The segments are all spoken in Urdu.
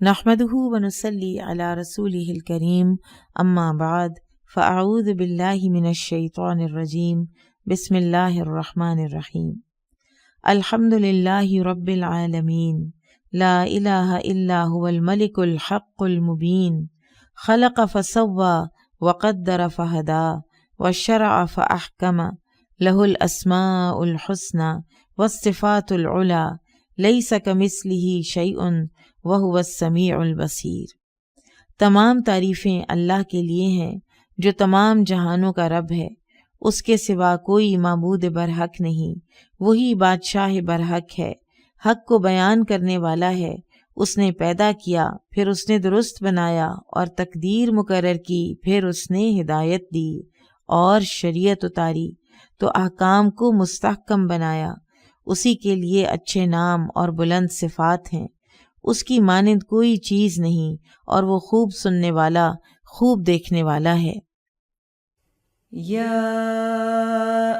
نحمده ونصلي على رسوله الكريم اما بعد فاعوذ بالله من الشیطان الرجیم بسم اللہ الرحمن الرحیم الحمد للہ رب العالمین لا الہ الا هو الملک الحق المبین خلق فسوى وقدر فهدى وشرع فاحکم له الاسماء الحسنى والصفات العلی لیس کمثلہ شیء وہو السمیع البصیر۔ تمام تعریفیں اللہ کے لیے ہیں جو تمام جہانوں کا رب ہے، اس کے سوا کوئی معبود برحق نہیں، وہی بادشاہ برحق ہے، حق کو بیان کرنے والا ہے۔ اس نے پیدا کیا، پھر اس نے درست بنایا اور تقدیر مقرر کی، پھر اس نے ہدایت دی اور شریعت اتاری تو احکام کو مستحکم بنایا۔ اسی کے لیے اچھے نام اور بلند صفات ہیں، اس کی مانند کوئی چیز نہیں اور وہ خوب سننے والا، خوب دیکھنے والا ہے۔ یا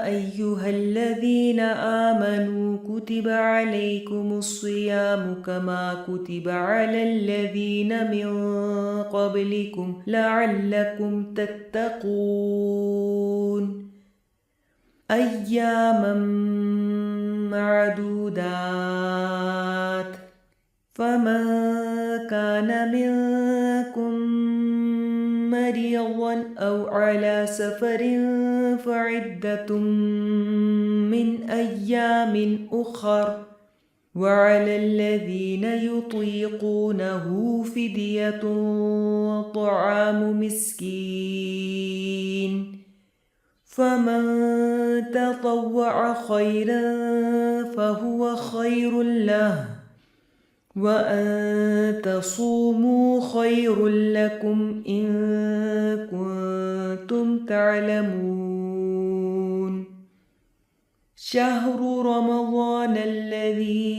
ایہا الذین آمنوا کتب علیکم الصیام کما کتب علی الذین من قبلکم لعلکم تتقون ایاما معدودات فمن كان منكم مريضا أو على سفر فعدة من أيام أخر وعلى الذين يطيقونه فدية طعام مسكين فمن تطوع خيرا فهو خير له وَأَن تَصُومُوا خَيْرٌ لَكُمْ إِن كُنتُمْ تَعْلَمُونَ شَهْرُ رَمَضَانَ الَّذِي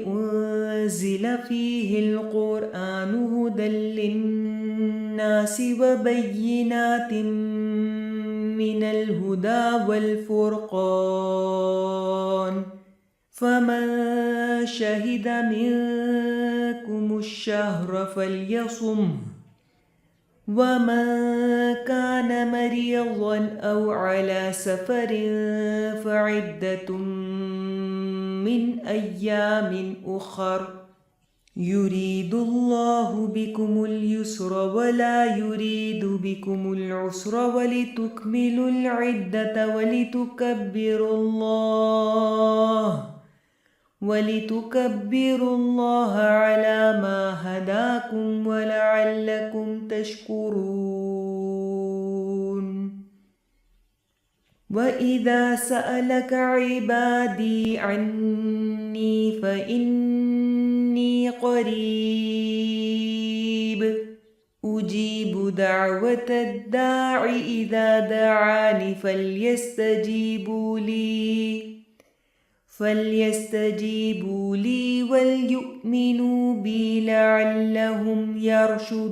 أُنزِلَ فِيهِ الْقُرْآنُ هُدًى لِّلنَّاسِ وَبَيِّنَاتٍ مِّنَ الْهُدَى وَالْفُرْقَانِ فمن شهد منكم الشهر فليصمه ومن كان مريضا أو على سفر فعدة من أيام أخر يريد الله بكم اليسر ولا يريد بكم العسر ولتكملوا العدة ولتكبروا الله على ما هداكم ولعلكم تشكرون وإذا سألك عبادي عني فإني قريب أجيب دعوة الداع إذا دعاني فليستجيبوا لي وليؤمنوا بي لعلهم يرشدون۔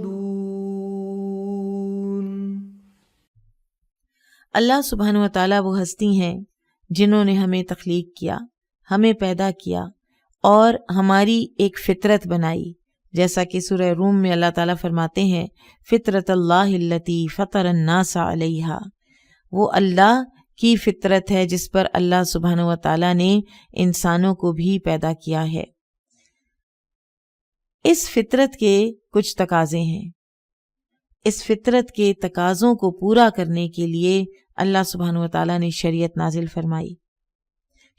اللہ سبحانہ و تعالیٰ وہ ہستی ہیں جنہوں نے ہمیں تخلیق کیا، ہمیں پیدا کیا اور ہماری ایک فطرت بنائی، جیسا کہ سورہ روم میں اللہ تعالیٰ فرماتے ہیں فطرت اللہ التی فطر الناس علیہا، وہ اللہ کی فطرت ہے جس پر اللہ سبحانہ و تعالیٰ نے انسانوں کو بھی پیدا کیا ہے۔ اس فطرت کے کچھ تقاضے ہیں، اس فطرت کے تقاضوں کو پورا کرنے کے لیے اللہ سبحانہ و تعالیٰ نے شریعت نازل فرمائی۔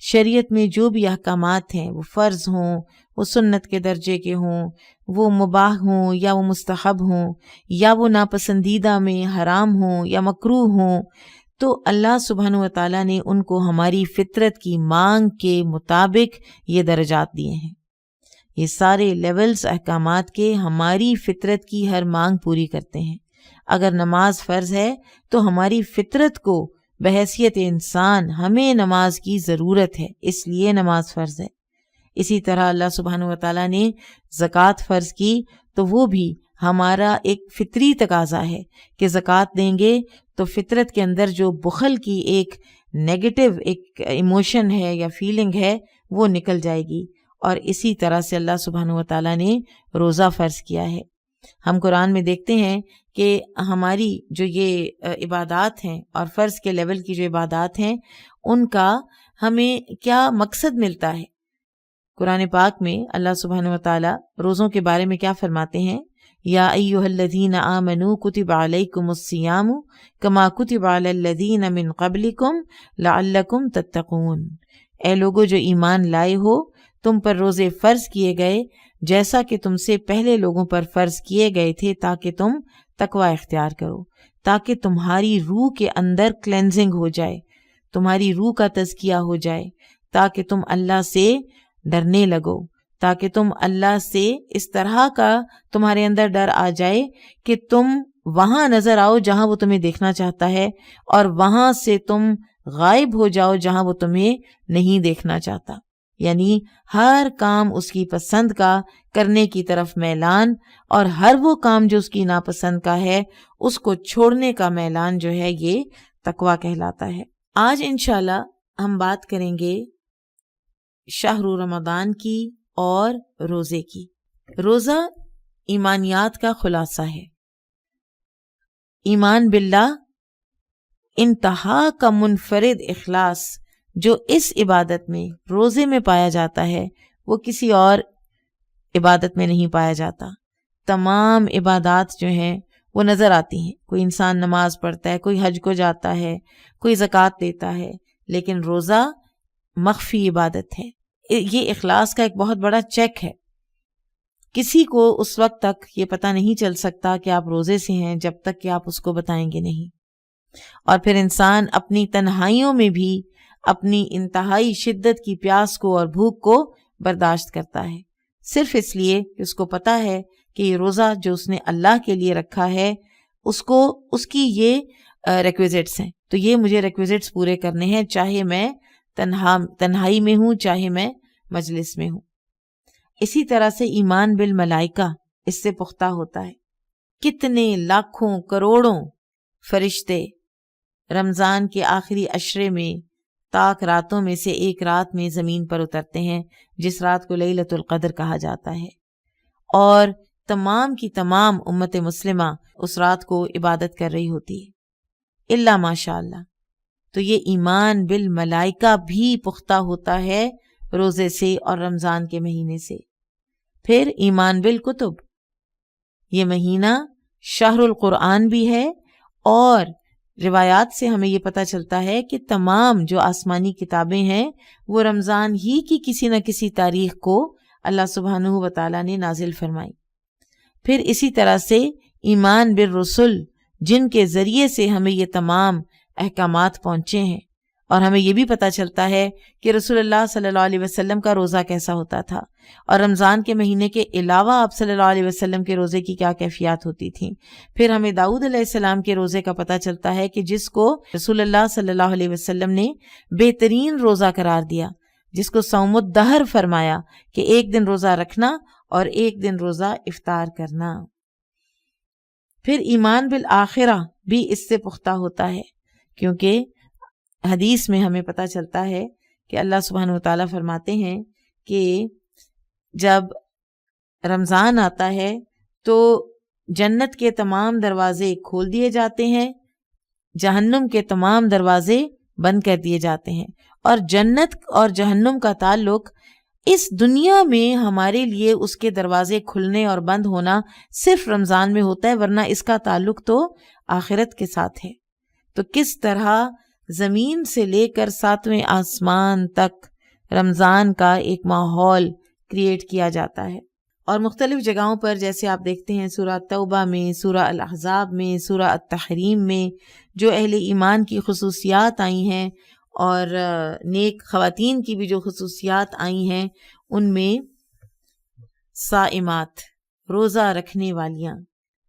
شریعت میں جو بھی احکامات ہیں، وہ فرض ہوں، وہ سنت کے درجے کے ہوں، وہ مباح ہوں یا وہ مستحب ہوں، یا وہ ناپسندیدہ میں حرام ہوں یا مکروہ ہوں، تو اللہ سبحانہ و تعالیٰ نے ان کو ہماری فطرت کی مانگ کے مطابق یہ درجات دیے ہیں۔ یہ سارے لیولز احکامات کے ہماری فطرت کی ہر مانگ پوری کرتے ہیں۔ اگر نماز فرض ہے تو ہماری فطرت کو بحیثیت انسان ہمیں نماز کی ضرورت ہے، اس لیے نماز فرض ہے۔ اسی طرح اللہ سبحانہ و تعالیٰ نے زکوٰۃ فرض کی تو وہ بھی ہمارا ایک فطری تقاضا ہے کہ زکوٰۃ دیں گے تو فطرت کے اندر جو بخل کی ایک نیگیٹو ایک ایموشن ہے یا فیلنگ ہے وہ نکل جائے گی، اور اسی طرح سے اللہ سبحانہ و تعالیٰ نے روزہ فرض کیا ہے۔ ہم قرآن میں دیکھتے ہیں کہ ہماری جو یہ عبادات ہیں اور فرض کے لیول کی جو عبادات ہیں ان کا ہمیں کیا مقصد ملتا ہے۔ قرآن پاک میں اللہ سبحانہ و تعالیٰ روزوں کے بارے میں کیا فرماتے ہیں؟ یا ایھا الذین آمنوا کتب علیکم الصیام کما کتب علی الذین من قبلکم لعلکم تتقون۔ اے لوگو جو ایمان لائے ہو، تم پر روزے فرض کیے گئے جیسا کہ تم سے پہلے لوگوں پر فرض کیے گئے تھے تاکہ تم تقوی اختیار کرو، تاکہ تمہاری روح کے اندر کلینزنگ ہو جائے، تمہاری روح کا تزکیہ ہو جائے، تاکہ تم اللہ سے ڈرنے لگو، تاکہ تم اللہ سے اس طرح کا تمہارے اندر ڈر آ جائے کہ تم وہاں نظر آؤ جہاں وہ تمہیں دیکھنا چاہتا ہے اور وہاں سے تم غائب ہو جاؤ جہاں وہ تمہیں نہیں دیکھنا چاہتا۔ یعنی ہر کام اس کی پسند کا کرنے کی طرف میلان، اور ہر وہ کام جو اس کی ناپسند کا ہے اس کو چھوڑنے کا میلان جو ہے یہ تقویٰ کہلاتا ہے۔ آج انشاءاللہ ہم بات کریں گے شہر رمضان کی اور روزے کی۔ روزہ ایمانیات کا خلاصہ ہے۔ ایمان باللہ انتہا کا منفرد اخلاص جو اس عبادت میں روزے میں پایا جاتا ہے وہ کسی اور عبادت میں نہیں پایا جاتا۔ تمام عبادات جو ہیں وہ نظر آتی ہیں، کوئی انسان نماز پڑھتا ہے، کوئی حج کو جاتا ہے، کوئی زکوٰۃ دیتا ہے، لیکن روزہ مخفی عبادت ہے۔ یہ اخلاص کا ایک بہت بڑا چیک ہے۔ کسی کو اس وقت تک یہ پتہ نہیں چل سکتا کہ آپ روزے سے ہیں جب تک کہ آپ اس کو بتائیں گے نہیں۔ اور پھر انسان اپنی تنہائیوں میں بھی اپنی انتہائی شدت کی پیاس کو اور بھوک کو برداشت کرتا ہے، صرف اس لیے کہ اس کو پتہ ہے کہ یہ روزہ جو اس نے اللہ کے لیے رکھا ہے اس کی یہ ریکویزٹس ہیں، تو یہ مجھے ریکویزٹس پورے کرنے ہیں، چاہے میں تنہائی میں ہوں، چاہے میں مجلس میں ہوں۔ اسی طرح سے ایمان بالملائکہ اس سے پختہ ہوتا ہے۔ کتنے لاکھوں کروڑوں فرشتے رمضان کے آخری عشرے میں تاک راتوں میں سے ایک رات میں زمین پر اترتے ہیں جس رات کو لیلۃ القدر کہا جاتا ہے، اور تمام کی تمام امت مسلمہ اس رات کو عبادت کر رہی ہوتی ہے الا ماشاء اللہ۔ تو یہ ایمان بالملائکہ بھی پختہ ہوتا ہے روزے سے اور رمضان کے مہینے سے۔ پھر ایمان بالکتب، یہ مہینہ شہر القرآن بھی ہے، اور روایات سے ہمیں یہ پتہ چلتا ہے کہ تمام جو آسمانی کتابیں ہیں وہ رمضان ہی کی کسی نہ کسی تاریخ کو اللہ سبحانہ و تعالیٰ نے نازل فرمائی۔ پھر اسی طرح سے ایمان بالرسل، جن کے ذریعے سے ہمیں یہ تمام احکامات پہنچے ہیں، اور ہمیں یہ بھی پتہ چلتا ہے کہ رسول اللہ صلی اللہ علیہ وسلم کا روزہ کیسا ہوتا تھا، اور رمضان کے مہینے کے علاوہ آپ صلی اللہ علیہ وسلم کے روزے کی کیا کیفیات ہوتی تھیں۔ پھر ہمیں داؤد علیہ السلام کے روزے کا پتہ چلتا ہے کہ جس کو رسول اللہ صلی اللہ علیہ وسلم نے بہترین روزہ قرار دیا، جس کو صوم الدہر فرمایا کہ ایک دن روزہ رکھنا اور ایک دن روزہ افطار کرنا۔ پھر ایمان بالآخرہ بھی اس سے پختہ ہوتا ہے، کیونکہ حدیث میں ہمیں پتہ چلتا ہے کہ اللہ سبحانہ و تعالیٰ فرماتے ہیں کہ جب رمضان آتا ہے تو جنت کے تمام دروازے کھول دیے جاتے ہیں، جہنم کے تمام دروازے بند کر دیے جاتے ہیں، اور جنت اور جہنم کا تعلق اس دنیا میں ہمارے لیے اس کے دروازے کھلنے اور بند ہونا صرف رمضان میں ہوتا ہے، ورنہ اس کا تعلق تو آخرت کے ساتھ ہے۔ تو کس طرح زمین سے لے کر 7ویں آسمان تک رمضان کا ایک ماحول کریٹ کیا جاتا ہے، اور مختلف جگہوں پر جیسے آپ دیکھتے ہیں سورہ توبہ میں، سورہ الاحزاب میں، سورہ التحریم میں جو اہل ایمان کی خصوصیات آئی ہیں اور نیک خواتین کی بھی جو خصوصیات آئی ہیں، ان میں صائمات، روزہ رکھنے والیاں۔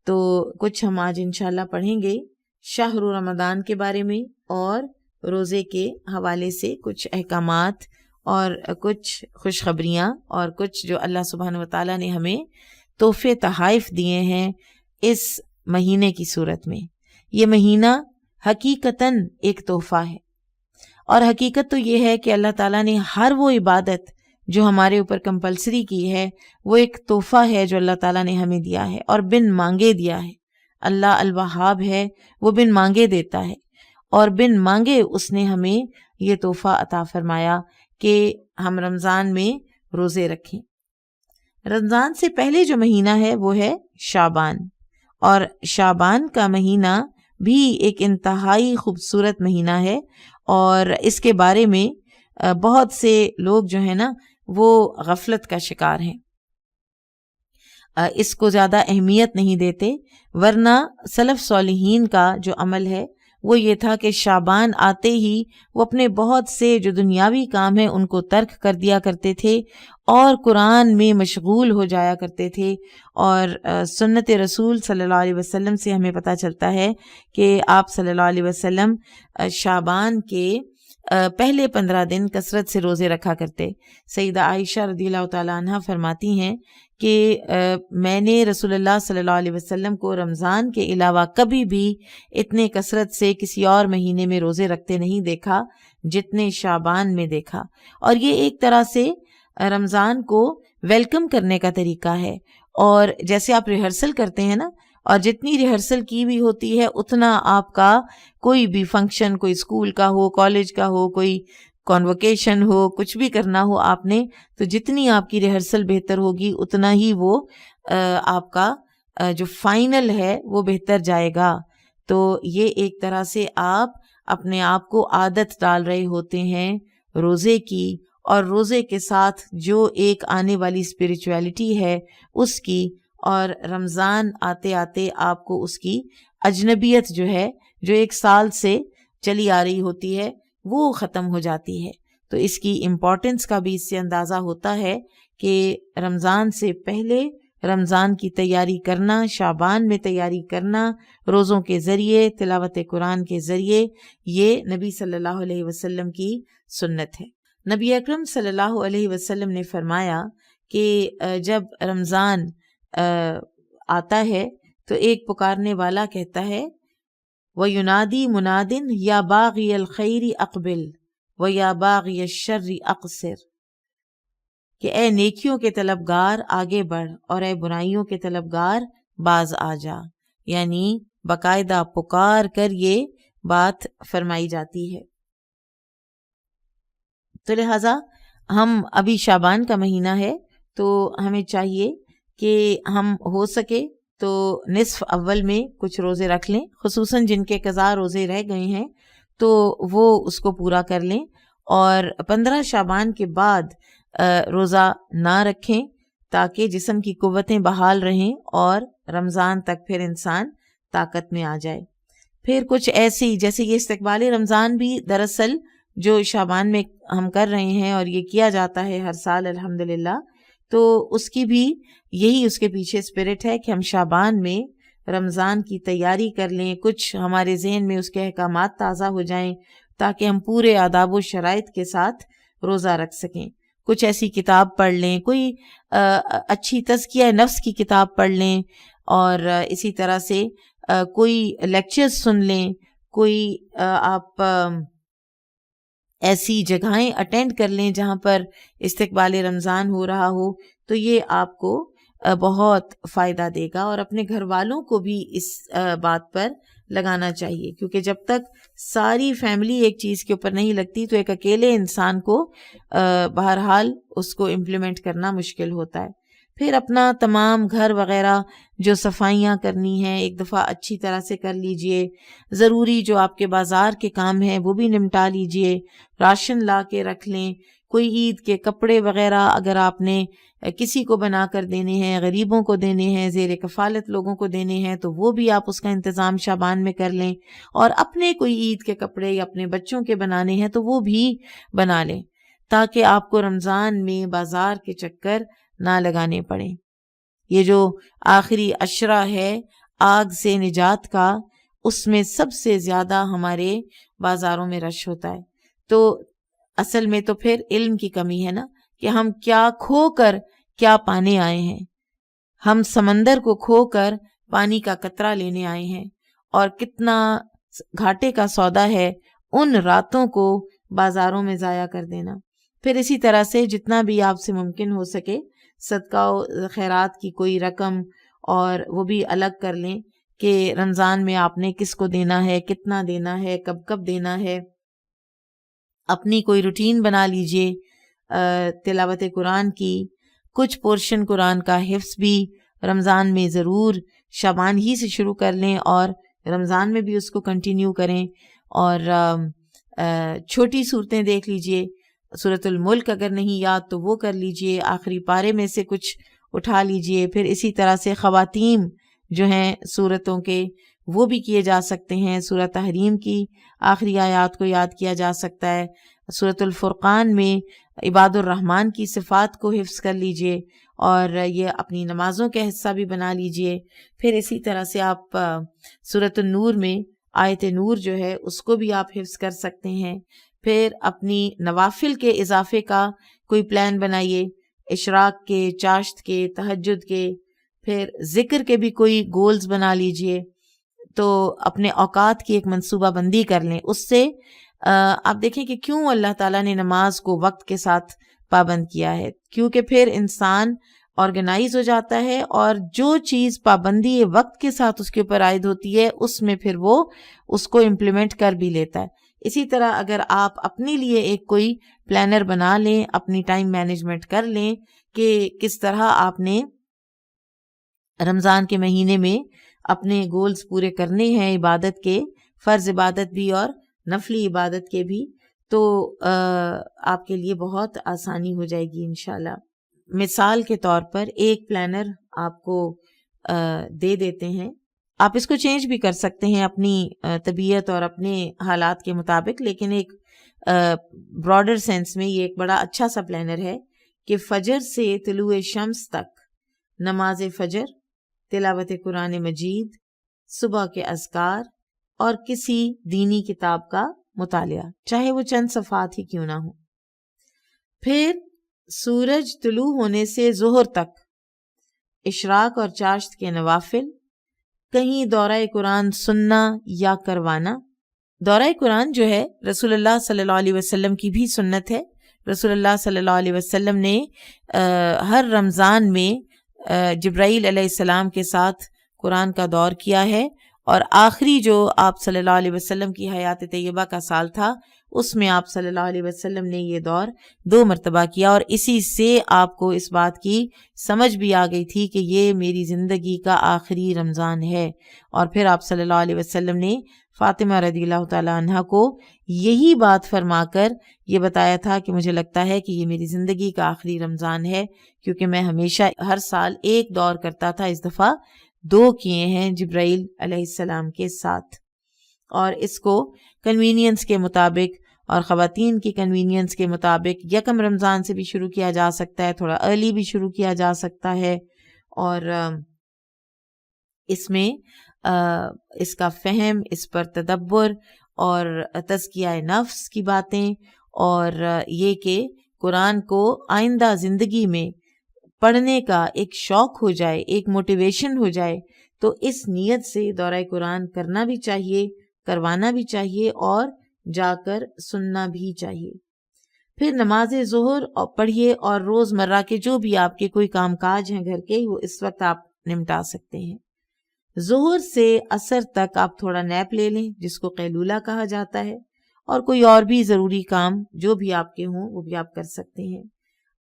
تو کچھ ہم آج انشاءاللہ پڑھیں گے شہر رمضان کے بارے میں، اور روزے کے حوالے سے کچھ احکامات اور کچھ خوشخبریاں اور کچھ جو اللہ سبحانہ وتعالیٰ نے ہمیں تحفے تحائف دیے ہیں اس مہینے کی صورت میں۔ یہ مہینہ حقیقتاً ایک تحفہ ہے، اور حقیقت تو یہ ہے کہ اللہ تعالیٰ نے ہر وہ عبادت جو ہمارے اوپر کمپلسری کی ہے وہ ایک تحفہ ہے جو اللہ تعالیٰ نے ہمیں دیا ہے اور بن مانگے دیا ہے. اللہ الوہاب ہے، وہ بن مانگے دیتا ہے، اور بن مانگے اس نے ہمیں یہ تحفہ عطا فرمایا کہ ہم رمضان میں روزے رکھیں. رمضان سے پہلے جو مہینہ ہے وہ ہے شعبان، اور شعبان کا مہینہ بھی ایک انتہائی خوبصورت مہینہ ہے، اور اس کے بارے میں بہت سے لوگ جو ہیں نا وہ غفلت کا شکار ہیں، اس کو زیادہ اہمیت نہیں دیتے. ورنہ سلف صالحین کا جو عمل ہے وہ یہ تھا کہ شعبان آتے ہی وہ اپنے بہت سے جو دنیاوی کام ہیں ان کو ترک کر دیا کرتے تھے اور قرآن میں مشغول ہو جایا کرتے تھے. اور سنت رسول صلی اللہ علیہ وسلم سے ہمیں پتہ چلتا ہے کہ آپ صلی اللہ علیہ وسلم شعبان کے پہلے 15 دن کثرت سے روزے رکھا کرتے. سیدہ عائشہ رضی اللہ تعالیٰ عنہ فرماتی ہیں کہ میں نے رسول اللہ صلی اللہ علیہ وسلم کو رمضان کے علاوہ کبھی بھی اتنے کثرت سے کسی اور مہینے میں روزے رکھتے نہیں دیکھا جتنے شعبان میں دیکھا. اور یہ ایک طرح سے رمضان کو ویلکم کرنے کا طریقہ ہے. اور جیسے آپ ریہرسل کرتے ہیں نا، اور جتنی ریہرسل کی بھی ہوتی ہے اتنا آپ کا کوئی بھی فنکشن، کوئی اسکول کا ہو، کالج کا ہو، کوئی کانوکیشن ہو، کچھ بھی کرنا ہو آپ نے، تو جتنی آپ کی ریہرسل بہتر ہوگی اتنا ہی وہ آپ کا جو فائنل ہے وہ بہتر جائے گا. تو یہ ایک طرح سے آپ اپنے آپ کو عادت ڈال رہے ہوتے ہیں روزے کی، اور روزے کے ساتھ جو ایک آنے والی اسپریچویلٹی ہے اس کی، اور رمضان آتے آتے آپ کو اس کی اجنبیت جو ہے جو ایک سال سے چلی آ رہی ہوتی ہے وہ ختم ہو جاتی ہے. تو اس کی امپورٹنس کا بھی اس سے اندازہ ہوتا ہے کہ رمضان سے پہلے رمضان کی تیاری کرنا، شعبان میں تیاری کرنا، روزوں کے ذریعے، تلاوت قرآن کے ذریعے، یہ نبی صلی اللہ علیہ وسلم کی سنت ہے. نبی اکرم صلی اللہ علیہ وسلم نے فرمایا کہ جب رمضان آتا ہے تو ایک پکارنے والا کہتا ہے وَيُنَادِي مُنَادٍ يَا بَاغِيَ الْخَيْرِ أَقْبِلْ وَيَا بَاغِيَ الشَّرِّ أَقْصِرْ، کہ اے نیکیوں کے طلبگار آگے بڑھ اور اے برائیوں کے طلبگار باز آ جا. یعنی باقاعدہ پکار کر یہ بات فرمائی جاتی ہے. تو لہٰذا ہم ابھی شعبان کا مہینہ ہے تو ہمیں چاہیے کہ ہم ہو سکے تو نصف اول میں کچھ روزے رکھ لیں، خصوصاً جن کے قضا روزے رہ گئے ہیں تو وہ اس کو پورا کر لیں، اور 15 شعبان کے بعد روزہ نہ رکھیں تاکہ جسم کی قوتیں بحال رہیں اور رمضان تک پھر انسان طاقت میں آ جائے. پھر کچھ ایسی جیسے یہ استقبال رمضان بھی دراصل جو شعبان میں ہم کر رہے ہیں اور یہ کیا جاتا ہے ہر سال الحمدللہ، تو اس کی بھی یہی اس کے پیچھے اسپرٹ ہے کہ ہم شعبان میں رمضان کی تیاری کر لیں، کچھ ہمارے ذہن میں اس کے احکامات تازہ ہو جائیں تاکہ ہم پورے آداب و شرائط کے ساتھ روزہ رکھ سکیں. کچھ ایسی کتاب پڑھ لیں، کوئی اچھی تزکیہ نفس کی کتاب پڑھ لیں، اور اسی طرح سے کوئی لیکچر سن لیں، کوئی آپ ایسی جگہیں اٹینڈ کر لیں جہاں پر استقبال رمضان ہو رہا ہو، تو یہ آپ کو بہت فائدہ دے گا. اور اپنے گھر والوں کو بھی اس بات پر لگانا چاہیے، کیونکہ جب تک ساری فیملی ایک چیز کے اوپر نہیں لگتی تو ایک اکیلے انسان کو بہرحال اس کو امپلیمنٹ کرنا مشکل ہوتا ہے. پھر اپنا تمام گھر وغیرہ جو صفائیاں کرنی ہیں ایک دفعہ اچھی طرح سے کر لیجئے، ضروری جو آپ کے بازار کے کام ہیں وہ بھی نمٹا لیجئے، راشن لا کے رکھ لیں، کوئی عید کے کپڑے وغیرہ اگر آپ نے کسی کو بنا کر دینے ہیں، غریبوں کو دینے ہیں، زیر کفالت لوگوں کو دینے ہیں، تو وہ بھی آپ اس کا انتظام شعبان میں کر لیں. اور اپنے کوئی عید کے کپڑے یا اپنے بچوں کے بنانے ہیں تو وہ بھی بنا لیں تاکہ آپ کو رمضان میں بازار کے چکر نہ لگانے پڑیں. یہ جو آخری عشرہ ہے آگ سے نجات کا، اس میں سب سے زیادہ ہمارے بازاروں میں رش ہوتا ہے. تو اصل میں تو پھر علم کی کمی ہے نا، کہ ہم کیا کھو کر کیا پانے آئے ہیں. ہم سمندر کو کھو کر پانی کا قطرہ لینے آئے ہیں، اور کتنا گھاٹے کا سودا ہے ان راتوں کو بازاروں میں ضائع کر دینا. پھر اسی طرح سے جتنا بھی آپ سے ممکن ہو سکے صدقہ و خیرات کی کوئی رقم اور وہ بھی الگ کر لیں کہ رمضان میں آپ نے کس کو دینا ہے، کتنا دینا ہے، کب کب دینا ہے. اپنی کوئی روٹین بنا لیجئے تلاوت قرآن کی. کچھ پورشن قرآن کا حفظ بھی رمضان میں ضرور شعبان ہی سے شروع کر لیں اور رمضان میں بھی اس کو کنٹینیو کریں. اور چھوٹی صورتیں دیکھ لیجئے، سورۃ الملک اگر نہیں یاد تو وہ کر لیجئے، آخری پارے میں سے کچھ اٹھا لیجئے. پھر اسی طرح سے خواتین جو ہیں سورتوں کے وہ بھی کیے جا سکتے ہیں. سورۃ تحریم کی آخری آیات کو یاد کیا جا سکتا ہے. سورۃ الفرقان میں عباد الرحمن کی صفات کو حفظ کر لیجئے اور یہ اپنی نمازوں کا حصہ بھی بنا لیجئے. پھر اسی طرح سے آپ سورۃ النور میں آیت نور جو ہے اس کو بھی آپ حفظ کر سکتے ہیں. پھر اپنی نوافل کے اضافے کا کوئی پلان بنائیے، اشراق کے، چاشت کے، تہجد کے. پھر ذکر کے بھی کوئی گولز بنا لیجئے. تو اپنے اوقات کی ایک منصوبہ بندی کر لیں. اس سے آپ دیکھیں کہ کیوں اللہ تعالیٰ نے نماز کو وقت کے ساتھ پابند کیا ہے، کیونکہ پھر انسان آرگنائز ہو جاتا ہے اور جو چیز پابندی وقت کے ساتھ اس کے اوپر عائد ہوتی ہے اس میں پھر وہ اس کو امپلیمنٹ کر بھی لیتا ہے. اسی طرح اگر آپ اپنے لیے ایک کوئی پلانر بنا لیں، اپنی ٹائم مینجمنٹ کر لیں کہ کس طرح آپ نے رمضان کے مہینے میں اپنے گولز پورے کرنے ہیں، عبادت کے، فرض عبادت بھی اور نفلی عبادت کے بھی، تو آپ کے لیے بہت آسانی ہو جائے گی انشاءاللہ. مثال کے طور پر ایک پلانر آپ کو دے دیتے ہیں، آپ اس کو چینج بھی کر سکتے ہیں اپنی طبیعت اور اپنے حالات کے مطابق، لیکن ایک براڈر سینس میں یہ ایک بڑا اچھا سا پلانر ہے کہ فجر سے طلوع شمس تک نماز فجر، تلاوت قرآن مجید، صبح کے اذکار اور کسی دینی کتاب کا مطالعہ، چاہے وہ چند صفحات ہی کیوں نہ ہو. پھر سورج طلوع ہونے سے ظہر تک اشراق اور چاشت کے نوافل، کہیں دورہ قرآن سننا یا کروانا. دورہ قرآن جو ہے رسول اللہ صلی اللہ علیہ وسلم کی بھی سنت ہے. رسول اللہ صلی اللہ علیہ وسلم نے ہر رمضان میں جبرائیل علیہ السلام کے ساتھ قرآن کا دور کیا ہے، اور آخری جو آپ صلی اللہ علیہ وسلم کی حیات طیبہ کا سال تھا اس میں آپ صلی اللہ علیہ وسلم نے یہ دور 2 مرتبہ کیا، اور اسی سے آپ کو اس بات کی سمجھ بھی آ گئی تھی کہ یہ میری زندگی کا آخری رمضان ہے. اور پھر آپ صلی اللہ علیہ وسلم نے فاطمہ رضی اللہ تعالی عنہ کو یہی بات فرما کر یہ بتایا تھا کہ مجھے لگتا ہے کہ یہ میری زندگی کا آخری رمضان ہے، کیونکہ میں ہمیشہ ہر سال ایک دور کرتا تھا، اس دفعہ 2 کیے ہیں جبرائیل علیہ السلام کے ساتھ. اور اس کو کنوینئنس کے مطابق اور خواتین کی کنوینئنس کے مطابق 1 رمضان سے بھی شروع کیا جا سکتا ہے، تھوڑا ارلی بھی شروع کیا جا سکتا ہے. اور اس میں اس کا فہم، اس پر تدبر اور تزکیہ نفس کی باتیں، اور یہ کہ قرآن کو آئندہ زندگی میں پڑھنے کا ایک شوق ہو جائے، ایک موٹیویشن ہو جائے، تو اس نیت سے دورہ قرآن کرنا بھی چاہیے، کروانا بھی چاہیے اور جا کر سننا بھی چاہیے. پھر نماز ظہر پڑھیے، اور روز مرہ کے جو بھی آپ کے کوئی کام کاج ہیں گھر کے، وہ اس وقت آپ نمٹا سکتے ہیں. ظہر سے عصر تک آپ تھوڑا نیپ لے لیں، جس کو قیلولہ کہا جاتا ہے، اور کوئی اور بھی ضروری کام جو بھی آپ کے ہوں وہ بھی آپ کر سکتے ہیں.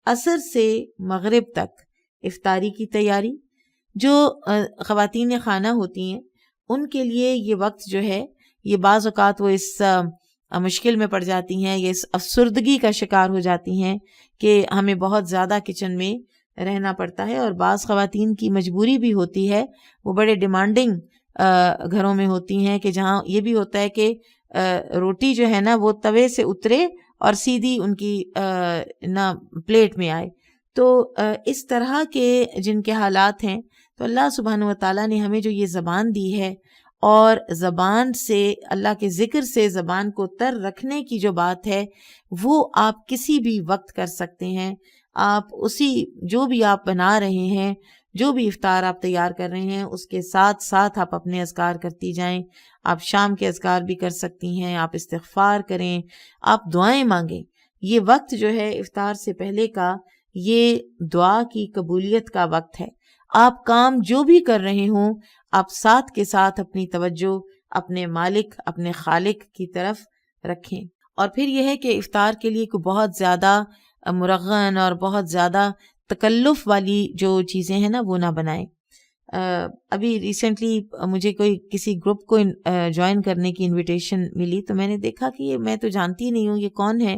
عصر سے مغرب تک افطاری کی تیاری. جو خواتین خانہ ہوتی ہیں ان کے لیے یہ وقت جو ہے، یہ بعض اوقات وہ اس مشکل میں پڑ جاتی ہیں، یہ اس افسردگی کا شکار ہو جاتی ہیں کہ ہمیں بہت زیادہ کچن میں رہنا پڑتا ہے. اور بعض خواتین کی مجبوری بھی ہوتی ہے، وہ بڑے ڈیمانڈنگ گھروں میں ہوتی ہیں کہ جہاں یہ بھی ہوتا ہے کہ روٹی جو ہے نا وہ توے سے اترے اور سیدھی ان کی پلیٹ میں آئے. تو اس طرح کے جن کے حالات ہیں، تو اللہ سبحانہ و تعالیٰ نے ہمیں جو یہ زبان دی ہے، اور زبان سے، اللہ کے ذکر سے زبان کو تر رکھنے کی جو بات ہے، وہ آپ کسی بھی وقت کر سکتے ہیں. آپ اسی جو بھی آپ بنا رہے ہیں، جو بھی افطار آپ تیار کر رہے ہیں، اس کے ساتھ ساتھ آپ اپنے اذکار کرتی جائیں. آپ شام کے اذکار بھی کر سکتی ہیں، آپ استغفار کریں، آپ دعائیں مانگیں. یہ وقت جو ہے افطار سے پہلے کا، یہ دعا کی قبولیت کا وقت ہے۔ آپ کام جو بھی کر رہے ہوں، آپ ساتھ کے ساتھ اپنی توجہ اپنے مالک، اپنے خالق کی طرف رکھیں۔ اور پھر یہ ہے کہ افطار کے لیے کوئی بہت زیادہ مرغن اور بہت زیادہ تکلف والی جو چیزیں ہیں نا وہ نہ بنائیں۔ ابھی ریسنٹلی مجھے کسی گروپ کو جوائن کرنے کی انویٹیشن ملی، تو میں نے دیکھا کہ یہ میں تو جانتی نہیں ہوں یہ کون ہے،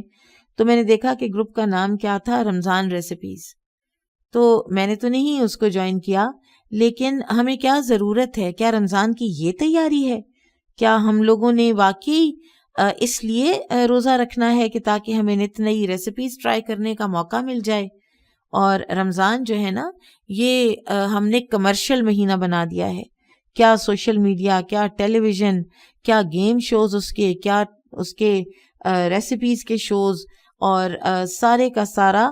تو میں نے دیکھا کہ گروپ کا نام کیا تھا، رمضان ریسیپیز۔ تو میں نے تو نہیں اس کو جوائن کیا، لیکن ہمیں کیا ضرورت ہے؟ کیا رمضان کی یہ تیاری ہے؟ کیا ہم لوگوں نے واقعی اس لیے روزہ رکھنا ہے کہ تاکہ ہمیں نت نئی ریسیپیز ٹرائی کرنے کا موقع مل جائے؟ اور رمضان جو ہے نا، یہ ہم نے کمرشل مہینہ بنا دیا ہے۔ کیا سوشل میڈیا، کیا ٹیلی ویژن، کیا گیم شوز کیا اس کے ریسیپیز کے شوز، اور سارے کا سارا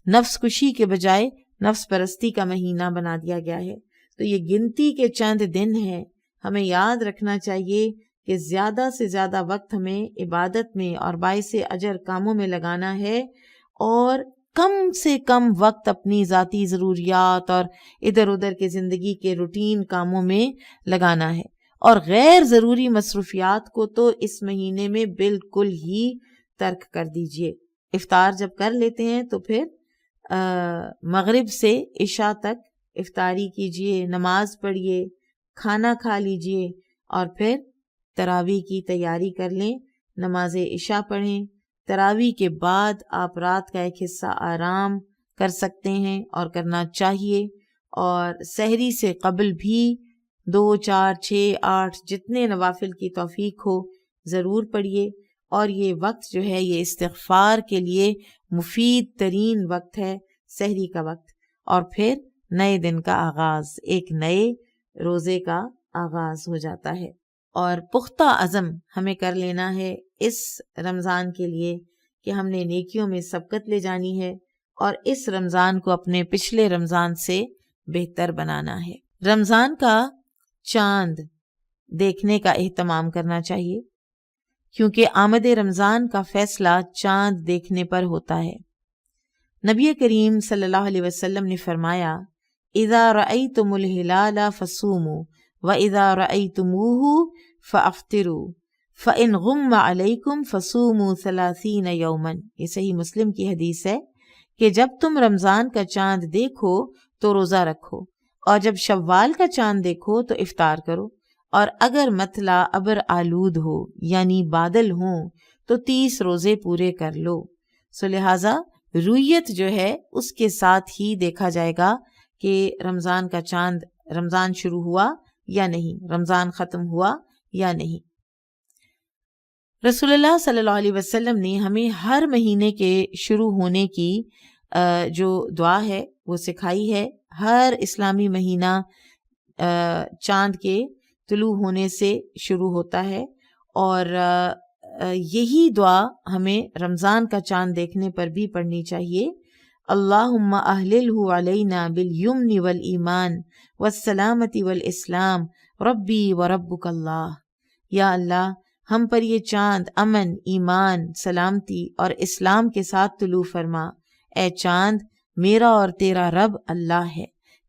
نفس کشی کے بجائے نفس پرستی کا مہینہ بنا دیا گیا ہے۔ تو یہ گنتی کے چند دن ہیں، ہمیں یاد رکھنا چاہیے کہ زیادہ سے زیادہ وقت ہمیں عبادت میں اور باعث اجر کاموں میں لگانا ہے، اور کم سے کم وقت اپنی ذاتی ضروریات اور ادھر ادھر کے زندگی کے روٹین کاموں میں لگانا ہے، اور غیر ضروری مصروفیات کو تو اس مہینے میں بالکل ہی ترک کر دیجئے۔ افطار جب کر لیتے ہیں تو پھر مغرب سے عشاء تک افطاری کیجئے، نماز پڑھیے، کھانا کھا لیجئے، اور پھر تراویح کی تیاری کر لیں، نماز عشاء پڑھیں۔ تراویح کے بعد آپ رات کا ایک حصہ آرام کر سکتے ہیں اور کرنا چاہیے، اور سحری سے قبل بھی 2، 4، 6، 8 جتنے نوافل کی توفیق ہو ضرور پڑھیے۔ اور یہ وقت جو ہے یہ استغفار کے لیے مفید ترین وقت ہے، سحری کا وقت، اور پھر نئے دن کا آغاز، ایک نئے روزے کا آغاز ہو جاتا ہے۔ اور پختہ عزم ہمیں کر لینا ہے اس رمضان کے لیے کہ ہم نے نیکیوں میں سبقت لے جانی ہے، اور اس رمضان کو اپنے پچھلے رمضان سے بہتر بنانا ہے۔ رمضان کا چاند دیکھنے کا اہتمام کرنا چاہیے، کیونکہ آمد رمضان کا فیصلہ چاند دیکھنے پر ہوتا ہے۔ نبی کریم صلی اللہ علیہ وسلم نے فرمایا، اذا رأیتم الہلال فصوموا وَإِذَا رَأَيْتُمُوهُ فَأَفْطِرُوا فَإِنْ غُمَّ عَلَيْكُمْ فَصُومُوا 30 يَوْمًا۔ یہ صحیح مسلم کی حدیث ہے کہ جب تم رمضان کا چاند دیکھو تو روزہ رکھو، اور جب شوال کا چاند دیکھو تو افطار کرو، اور اگر مطلع ابر آلود ہو یعنی بادل ہوں تو 30 روزے پورے کر لو۔ سو لہٰذا رویت جو ہے اس کے ساتھ ہی دیکھا جائے گا کہ رمضان کا چاند، رمضان شروع ہوا یا نہیں، رمضان ختم ہوا یا نہیں۔ رسول اللہ صلی اللہ علیہ وسلم نے ہمیں ہر مہینے کے شروع ہونے کی جو دعا ہے وہ سکھائی ہے۔ ہر اسلامی مہینہ چاند کے طلوع ہونے سے شروع ہوتا ہے، اور یہی دعا ہمیں رمضان کا چاند دیکھنے پر بھی پڑھنی چاہیے۔ اللہم اہللہ علینا بالیمن والایمان والسلامت والاسلام ربی وربک اللہ۔ یا اللہ ہم پر یہ چاند امن، ایمان، سلامتی اور اسلام کے ساتھ طلوع فرما۔ اے چاند میرا اور تیرا رب اللہ ہے۔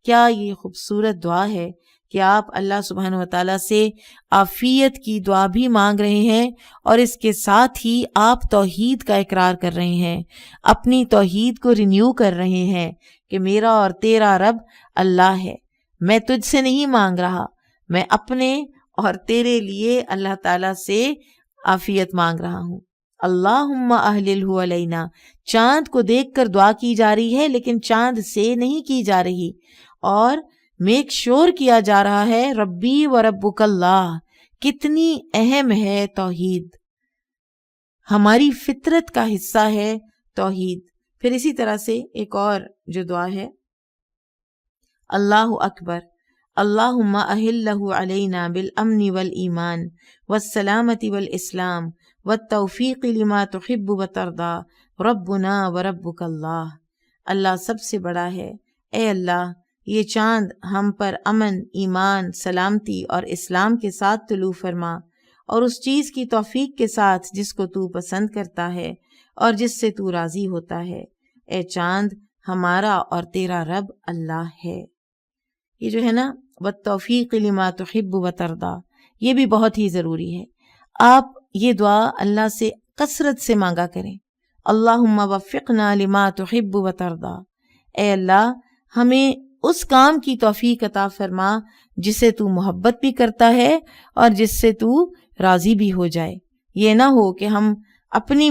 کیا یہ خوبصورت دعا ہے کہ آپ اللہ سبحانہ وتعالیٰ سے عافیت کی دعا بھی مانگ رہے ہیں، اور اس کے ساتھ ہی آپ توحید کا اقرار کر رہے ہیں، اپنی توحید کو رینیو کر رہے ہیں کہ میرا اور تیرا رب اللہ ہے۔ میں تجھ سے نہیں مانگ رہا، میں اپنے اور تیرے لیے اللہ تعالیٰ سے عافیت مانگ رہا ہوں۔ اللہم اہللہ علینا، چاند کو دیکھ کر دعا کی جا رہی ہے لیکن چاند سے نہیں کی جا رہی، اور میک شور کیا جا رہا ہے ربی و ربک اللہ۔ کتنی اہم ہے توحید، ہماری فطرت کا حصہ ہے توحید۔ پھر اسی طرح سے ایک اور جو دعا ہے، اللہ اکبر، اللہم اہلہ علینا بالامن والایمان والسلامت والاسلام والتوفیق لما تحب وترضا ربنا وربک اللہ۔ اللہ سب سے بڑا ہے، اے اللہ یہ چاند ہم پر امن، ایمان، سلامتی اور اسلام کے ساتھ طلوع فرما، اور اس چیز کی توفیق کے ساتھ جس کو تو پسند کرتا ہے، اور جس سے تو راضی ہوتا ہے۔ اے چاند، ہمارا اور تیرا رب اللہ ہے۔ یہ جو ہے نا والتوفیق لما تحب وترضى، یہ بھی بہت ہی ضروری ہے۔ آپ یہ دعا اللہ سے کثرت سے مانگا کریں، اللہم وفقنا لما تحب وترضى، اے اللہ ہمیں اس کام کی توفیق عطا فرما جسے تو محبت بھی کرتا ہے اور جس سے تو راضی بھی ہو جائے۔ یہ نہ ہو کہ ہم اپنی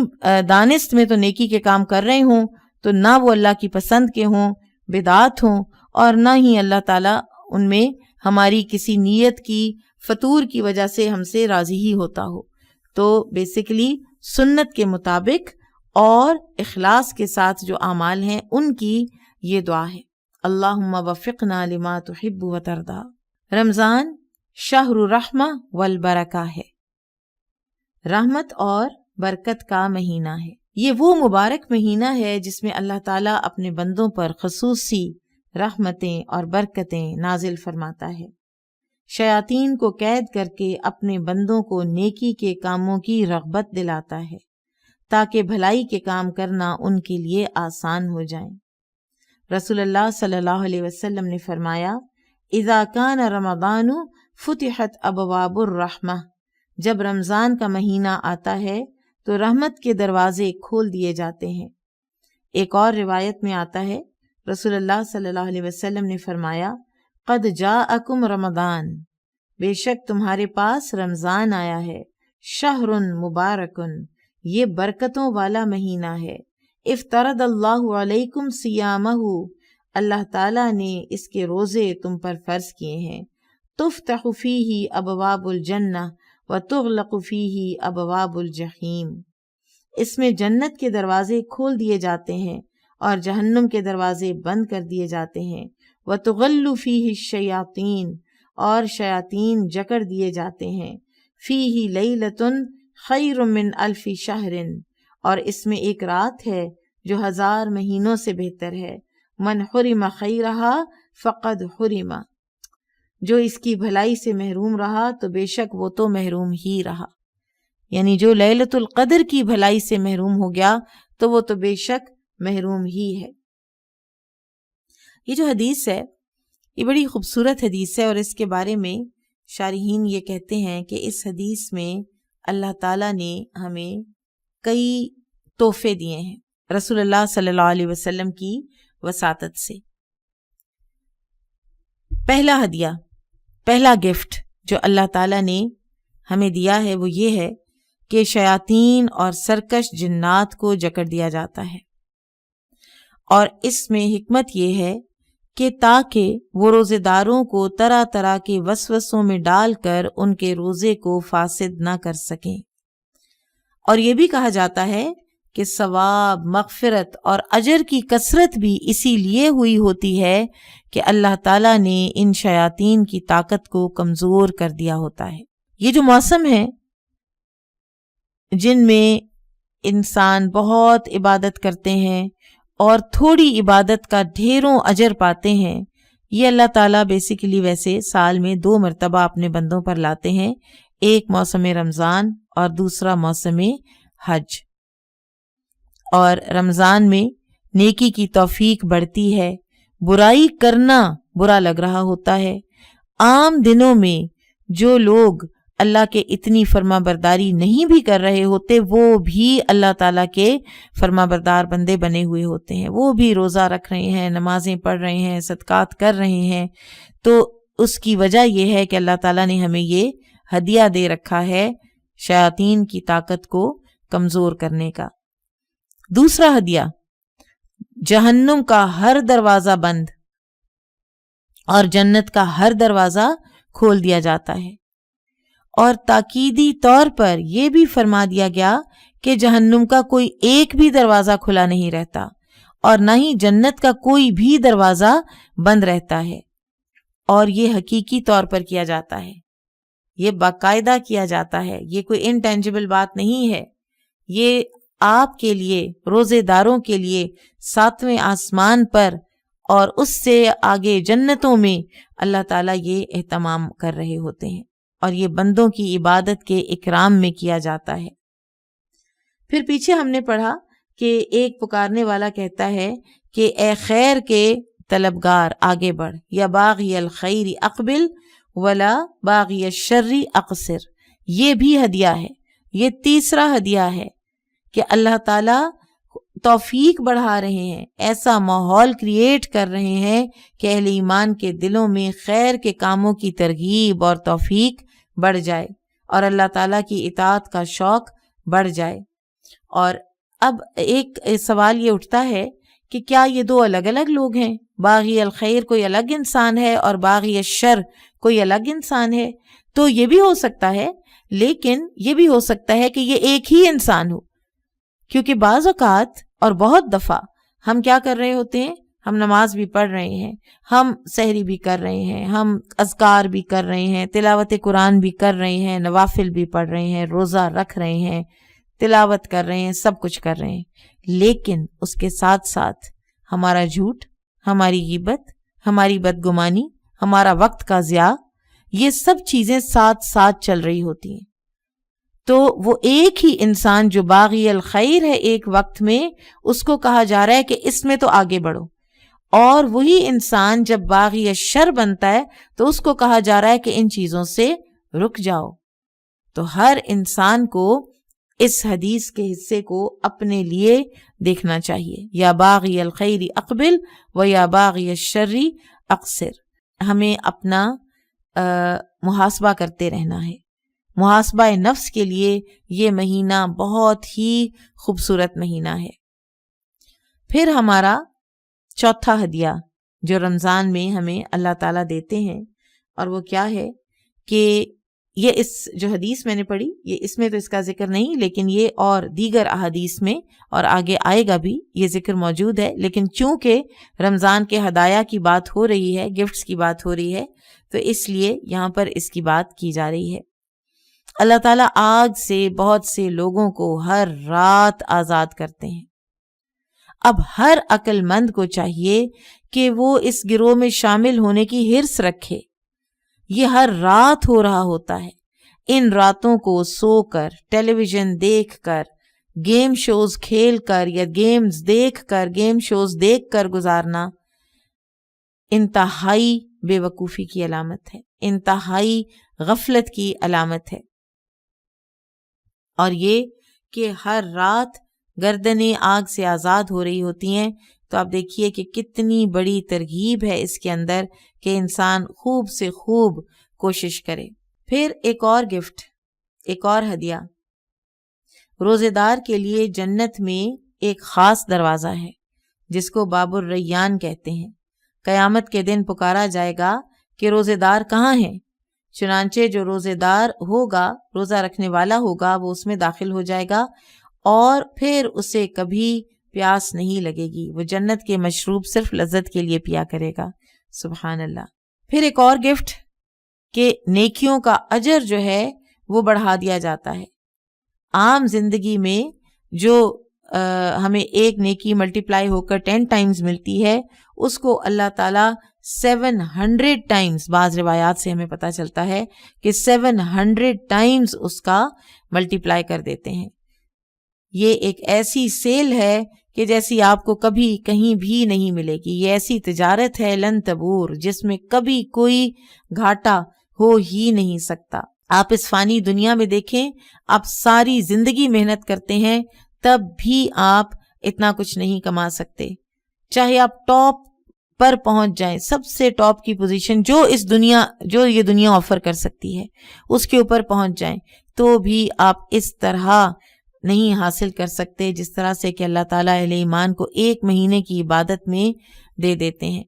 دانست میں تو نیکی کے کام کر رہے ہوں تو نہ وہ اللہ کی پسند کے ہوں، بدعات ہوں، اور نہ ہی اللہ تعالیٰ ان میں ہماری کسی نیت کی فطور کی وجہ سے ہم سے راضی ہی ہوتا ہو۔ تو بیسیکلی سنت کے مطابق اور اخلاص کے ساتھ جو اعمال ہیں ان کی یہ دعا ہے، اللہم وفقنا لما تحب وترضى۔ رمضان شہر الرحمہ والبرکہ ہے، رحمت اور برکت کا مہینہ ہے۔ یہ وہ مبارک مہینہ ہے جس میں اللہ تعالیٰ اپنے بندوں پر خصوصی رحمتیں اور برکتیں نازل فرماتا ہے، شیاطین کو قید کر کے اپنے بندوں کو نیکی کے کاموں کی رغبت دلاتا ہے تاکہ بھلائی کے کام کرنا ان کے لیے آسان ہو جائیں۔ رسول اللہ صلی اللہ علیہ وسلم نے فرمایا، اذا کان رمضان فتحت ابواب الرحمہ، جب رمضان کا مہینہ آتا ہے تو رحمت کے دروازے کھول دیے جاتے ہیں۔ ایک اور روایت میں آتا ہے، رسول اللہ صلی اللہ علیہ وسلم نے فرمایا، قد جاءکم رمضان، بے شک تمہارے پاس رمضان آیا ہے، شہر مبارکن، یہ برکتوں والا مہینہ ہے، افترض اللہ علیکم صیامہ، اللہ تعالیٰ نے اس کے روزے تم پر فرض کیے ہیں، تفتح فیہ ابواب الجنہ وتغلق فیہ ابواب الجحیم، اس میں جنت کے دروازے کھول دیے جاتے ہیں اور جہنم کے دروازے بند کر دیے جاتے ہیں، وتغل فیہ الشیاطین، اور شیاطین جکڑ دیے جاتے ہیں، فیہ لیلۃ خیر من الف شہر، اور اس میں ایک رات ہے جو 1000 مہینوں سے بہتر ہے، من حرم خیرہا فقد حرم، جو اس کی بھلائی سے محروم رہا تو بے شک وہ تو محروم ہی رہا، یعنی جو لیلۃ القدر کی بھلائی سے محروم ہو گیا تو وہ تو بے شک محروم ہی ہے۔ یہ جو حدیث ہے یہ بڑی خوبصورت حدیث ہے، اور اس کے بارے میں شارحین یہ کہتے ہیں کہ اس حدیث میں اللہ تعالیٰ نے ہمیں کئی تحفے دیے ہیں رسول اللہ صلی اللہ علیہ وسلم کی وساطت سے۔ پہلا ہدیہ، پہلا گفٹ جو اللہ تعالیٰ نے ہمیں دیا ہے وہ یہ ہے کہ شیاطین اور سرکش جنات کو جکڑ دیا جاتا ہے، اور اس میں حکمت یہ ہے کہ تاکہ وہ روزے داروں کو طرح طرح کے وسوسوں میں ڈال کر ان کے روزے کو فاسد نہ کر سکیں۔ اور یہ بھی کہا جاتا ہے کہ ثواب، مغفرت اور اجر کی کثرت بھی اسی لیے ہوئی ہوتی ہے کہ اللہ تعالیٰ نے ان شیاطین کی طاقت کو کمزور کر دیا ہوتا ہے۔ یہ جو موسم ہے جن میں انسان بہت عبادت کرتے ہیں اور تھوڑی عبادت کا ڈھیروں اجر پاتے ہیں، یہ اللہ تعالیٰ بیسیکلی ویسے سال میں 2 مرتبہ اپنے بندوں پر لاتے ہیں، ایک موسم رمضان اور دوسرا موسم حج۔ اور رمضان میں نیکی کی توفیق بڑھتی ہے، برائی کرنا برا لگ رہا ہوتا ہے۔ عام دنوں میں جو لوگ اللہ کے اتنی فرما برداری نہیں بھی کر رہے ہوتے وہ بھی اللہ تعالیٰ کے فرما بردار بندے بنے ہوئے ہوتے ہیں، وہ بھی روزہ رکھ رہے ہیں، نمازیں پڑھ رہے ہیں، صدقات کر رہے ہیں۔ تو اس کی وجہ یہ ہے کہ اللہ تعالیٰ نے ہمیں یہ ہدیہ دے رکھا ہے شیاطین کی طاقت کو کمزور کرنے کا۔ دوسرا ہدیہ، جہنم کا ہر دروازہ بند اور جنت کا ہر دروازہ کھول دیا جاتا ہے، اور تاکیدی طور پر یہ بھی فرما دیا گیا کہ جہنم کا کوئی ایک بھی دروازہ کھلا نہیں رہتا اور نہ ہی جنت کا کوئی بھی دروازہ بند رہتا ہے، اور یہ حقیقی طور پر کیا جاتا ہے، یہ باقاعدہ کیا جاتا ہے، یہ کوئی انٹینجبل بات نہیں ہے، یہ آپ کے لیے، روزے داروں کے لیے 7ویں آسمان پر اور اس سے آگے جنتوں میں اللہ تعالیٰ یہ اہتمام کر رہے ہوتے ہیں، اور یہ بندوں کی عبادت کے اکرام میں کیا جاتا ہے۔ پھر پیچھے ہم نے پڑھا کہ ایک پکارنے والا کہتا ہے کہ اے خیر کے طلبگار آگے بڑھ، یا باغی الخیر اقبل ولا باغی الشر اقصر. یہ بھی ہدیہ ہے، یہ تیسرا ہدیہ ہے کہ اللہ تعالیٰ توفیق بڑھا رہے ہیں، ایسا ماحول کریٹ کر رہے ہیں کہ اہل ایمان کے دلوں میں خیر کے کاموں کی ترغیب اور توفیق بڑھ جائے اور اللہ تعالیٰ کی اطاعت کا شوق بڑھ جائے. اور اب ایک سوال یہ اٹھتا ہے کہ کیا یہ دو الگ الگ لوگ ہیں؟ باغی الخیر کوئی الگ انسان ہے اور باغی الشر کوئی الگ انسان ہے؟ تو یہ بھی ہو سکتا ہے، لیکن یہ بھی ہو سکتا ہے کہ یہ ایک ہی انسان ہو، کیونکہ بعض اوقات اور بہت دفعہ ہم کیا کر رہے ہوتے ہیں، ہم نماز بھی پڑھ رہے ہیں، ہم سحری بھی کر رہے ہیں، ہم اذکار بھی کر رہے ہیں، تلاوت قرآن بھی کر رہے ہیں، نوافل بھی پڑھ رہے ہیں، روزہ رکھ رہے ہیں، تلاوت کر رہے ہیں، سب کچھ کر رہے ہیں، لیکن اس کے ساتھ ساتھ ہمارا جھوٹ، ہماری غیبت، ہماری بدگمانی، ہمارا وقت کا ضیاع، یہ سب چیزیں ساتھ ساتھ چل رہی ہوتی ہیں. تو وہ ایک ہی انسان جو باغی الخیر ہے ایک وقت میں، اس کو کہا جا رہا ہے کہ اس میں تو آگے بڑھو، اور وہی انسان جب باغی الشر بنتا ہے تو اس کو کہا جا رہا ہے کہ ان چیزوں سے رک جاؤ. تو ہر انسان کو اس حدیث کے حصے کو اپنے لیے دیکھنا چاہیے، یا باغی الخیر اقبل و یا باغی الشر اقصر. ہمیں اپنا محاسبہ کرتے رہنا ہے. محاسبہ نفس کے لیے یہ مہینہ بہت ہی خوبصورت مہینہ ہے. پھر ہمارا چوتھا ہدیہ جو رمضان میں ہمیں اللہ تعالیٰ دیتے ہیں، اور وہ کیا ہے کہ یہ اس جو حدیث میں نے پڑھی، یہ اس میں تو اس کا ذکر نہیں، لیکن یہ اور دیگر احادیث میں اور آگے آئے گا بھی یہ ذکر موجود ہے، لیکن چونکہ رمضان کے ہدایہ کی بات ہو رہی ہے، گفٹس کی بات ہو رہی ہے، تو اس لیے یہاں پر اس کی بات کی جا رہی ہے. اللہ تعالیٰ آگ سے بہت سے لوگوں کو ہر رات آزاد کرتے ہیں. اب ہر عقل مند کو چاہیے کہ وہ اس گروہ میں شامل ہونے کی حرص رکھے. یہ ہر رات ہو رہا ہوتا ہے. ان راتوں کو سو کر، ٹیلی ویژن دیکھ کر، گیم شوز کھیل کر یا گیمز دیکھ کر، گیم شوز دیکھ کر گزارنا انتہائی بے وقوفی کی علامت ہے، انتہائی غفلت کی علامت ہے. اور یہ کہ ہر رات گردنیں آگ سے آزاد ہو رہی ہوتی ہیں، تو آپ دیکھیے کہ کتنی بڑی ترغیب ہے اس کے اندر کہ انسان خوب سے خوب کوشش کرے. پھر ایک اور گفٹ، ایک اور ہدیہ، روزے دار کے لیے جنت میں ایک خاص دروازہ ہے جس کو باب الریان کہتے ہیں. قیامت کے دن پکارا جائے گا کہ روزے دار کہاں ہیں؟ چنانچہ جو روزے دار ہوگا، روزہ رکھنے والا ہوگا، وہ اس میں داخل ہو جائے گا اور پھر اسے کبھی پیاس نہیں لگے گی. وہ جنت کے مشروب صرف لذت کے لیے پیا کرے گا. سبحان اللہ. پھر ایک اور گفٹ کہ نیکیوں کا اجر جو ہے وہ بڑھا دیا جاتا ہے. عام زندگی میں جو ہمیں ایک نیکی ملٹیپلائی ہو کر 10 ٹائمز ملتی ہے، اس کو اللہ تعالیٰ 700 ٹائمز، بعض روایات سے ہمیں پتہ چلتا ہے کہ 700 ٹائمز اس کا ملٹیپلائی کر دیتے ہیں. یہ ایک ایسی سیل ہے کہ جیسی آپ کو کبھی کہیں بھی نہیں ملے گی. یہ ایسی تجارت ہے لن تبور، جس میں کبھی کوئی گھاٹا ہو ہی نہیں سکتا. آپ اس فانی دنیا میں دیکھیں، آپ ساری زندگی محنت کرتے ہیں تب بھی آپ اتنا کچھ نہیں کما سکتے. چاہے آپ ٹاپ پر پہنچ جائیں، سب سے ٹاپ کی پوزیشن جو یہ دنیا آفر کر سکتی ہے، اس کے اوپر پہنچ جائیں، تو بھی آپ اس طرح نہیں حاصل کر سکتے جس طرح سے کہ اللہ تعالیٰ اہل ایمان کو ایک مہینے کی عبادت میں دے دیتے ہیں.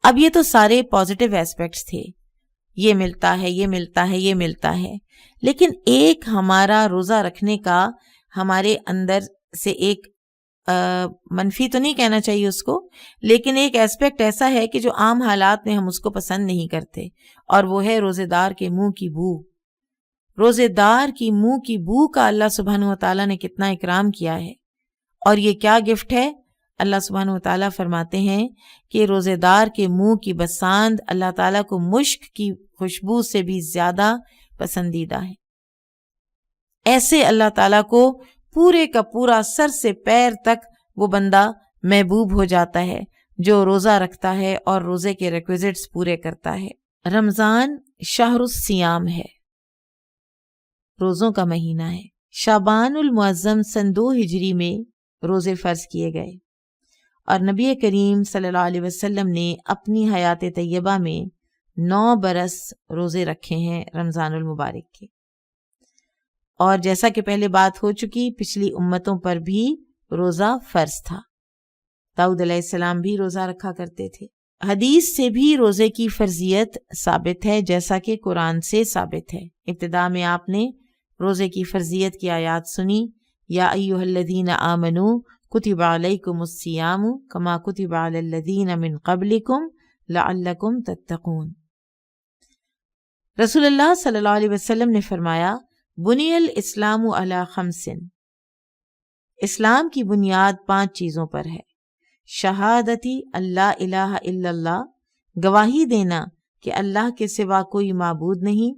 اب یہ تو سارے پازیٹیو ایسپیکٹس تھے، یہ ملتا ہے، یہ ملتا ہے، یہ ملتا ہے. لیکن ایک ہمارا روزہ رکھنے کا ہمارے اندر سے ایک منفی تو نہیں کہنا چاہیے اس کو، لیکن ایک ایسپیکٹ ایسا ہے کہ جو عام حالات میں ہم اس کو پسند نہیں کرتے، اور وہ ہے روزے دار کے منہ کی بو. روزے دار کی منہ کی بو کا اللہ سبحانہ و تعالیٰ نے کتنا اکرام کیا ہے. اور یہ کیا گفٹ ہے؟ اللہ سبحانہ و تعالیٰ فرماتے ہیں کہ روزے دار کے منہ کی بساند اللہ تعالیٰ کو مشک کی خوشبو سے بھی زیادہ پسندیدہ ہے. ایسے اللہ تعالیٰ کو پورے کا پورا سر سے پیر تک وہ بندہ محبوب ہو جاتا ہے جو روزہ رکھتا ہے اور روزے کے ریکویزٹس پورے کرتا ہے۔ رمضان شہر الصیام ہے، روزوں کا مہینہ ہے۔ شعبان المعظم سن 2 ہجری میں روزے فرض کیے گئے اور نبی کریم صلی اللہ علیہ وسلم نے اپنی حیات طیبہ میں 9 برس روزے رکھے ہیں رمضان المبارک کے۔ اور جیسا کہ پہلے بات ہو چکی، پچھلی امتوں پر بھی روزہ فرض تھا۔ داؤد علیہ السلام بھی روزہ رکھا کرتے تھے۔ حدیث سے بھی روزے کی فرضیت ثابت ہے، جیسا کہ قرآن سے ثابت ہے۔ ابتدا میں آپ نے روزے کی فرضیت کی آیات سنی، یا ایھا الذین آمنوا کتب علیکم الصیام کما کتب علی الذین من قبلکم لعلکم تتقون۔ رسول اللہ صلی اللہ علیہ وسلم نے فرمایا، بنی الاسلام علی 5، اسلام کی بنیاد 5 چیزوں پر ہے۔ شہادتی اللہ الہ الا اللہ، گواہی دینا کہ اللہ کے سوا کوئی معبود نہیں،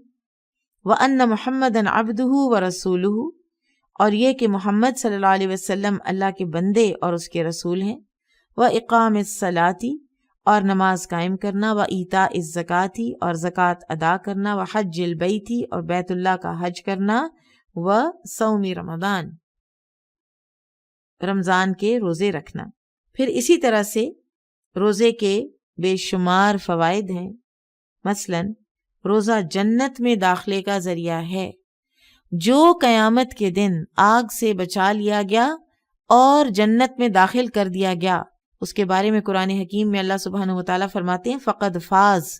وَأَنَّ مُحَمَّدًا عَبْدُهُ وَرَسُولُهُ، اور یہ کہ محمد صلی اللہ علیہ وسلم اللہ کے بندے اور اس کے رسول ہیں، وَإِقَامِ الصَّلَاةِ، اور نماز قائم کرنا، وَإِيتَاءِ الزَّكَاةِ، اور زکوٰۃ ادا کرنا، وَحَجِّ الْبَيْتِ، اور بیت اللہ کا حج کرنا، وَصَوْمِ رمضان، رمضان کے روزے رکھنا۔ پھر اسی طرح سے روزے کے بے شمار فوائد ہیں۔ مثلاً روزہ جنت میں داخلے کا ذریعہ ہے۔ جو قیامت کے دن آگ سے بچا لیا گیا اور جنت میں داخل کر دیا گیا، اس کے بارے میں قرآن حکیم میں اللہ سبحانہ وتعالیٰ فرماتے ہیں فقد فاز،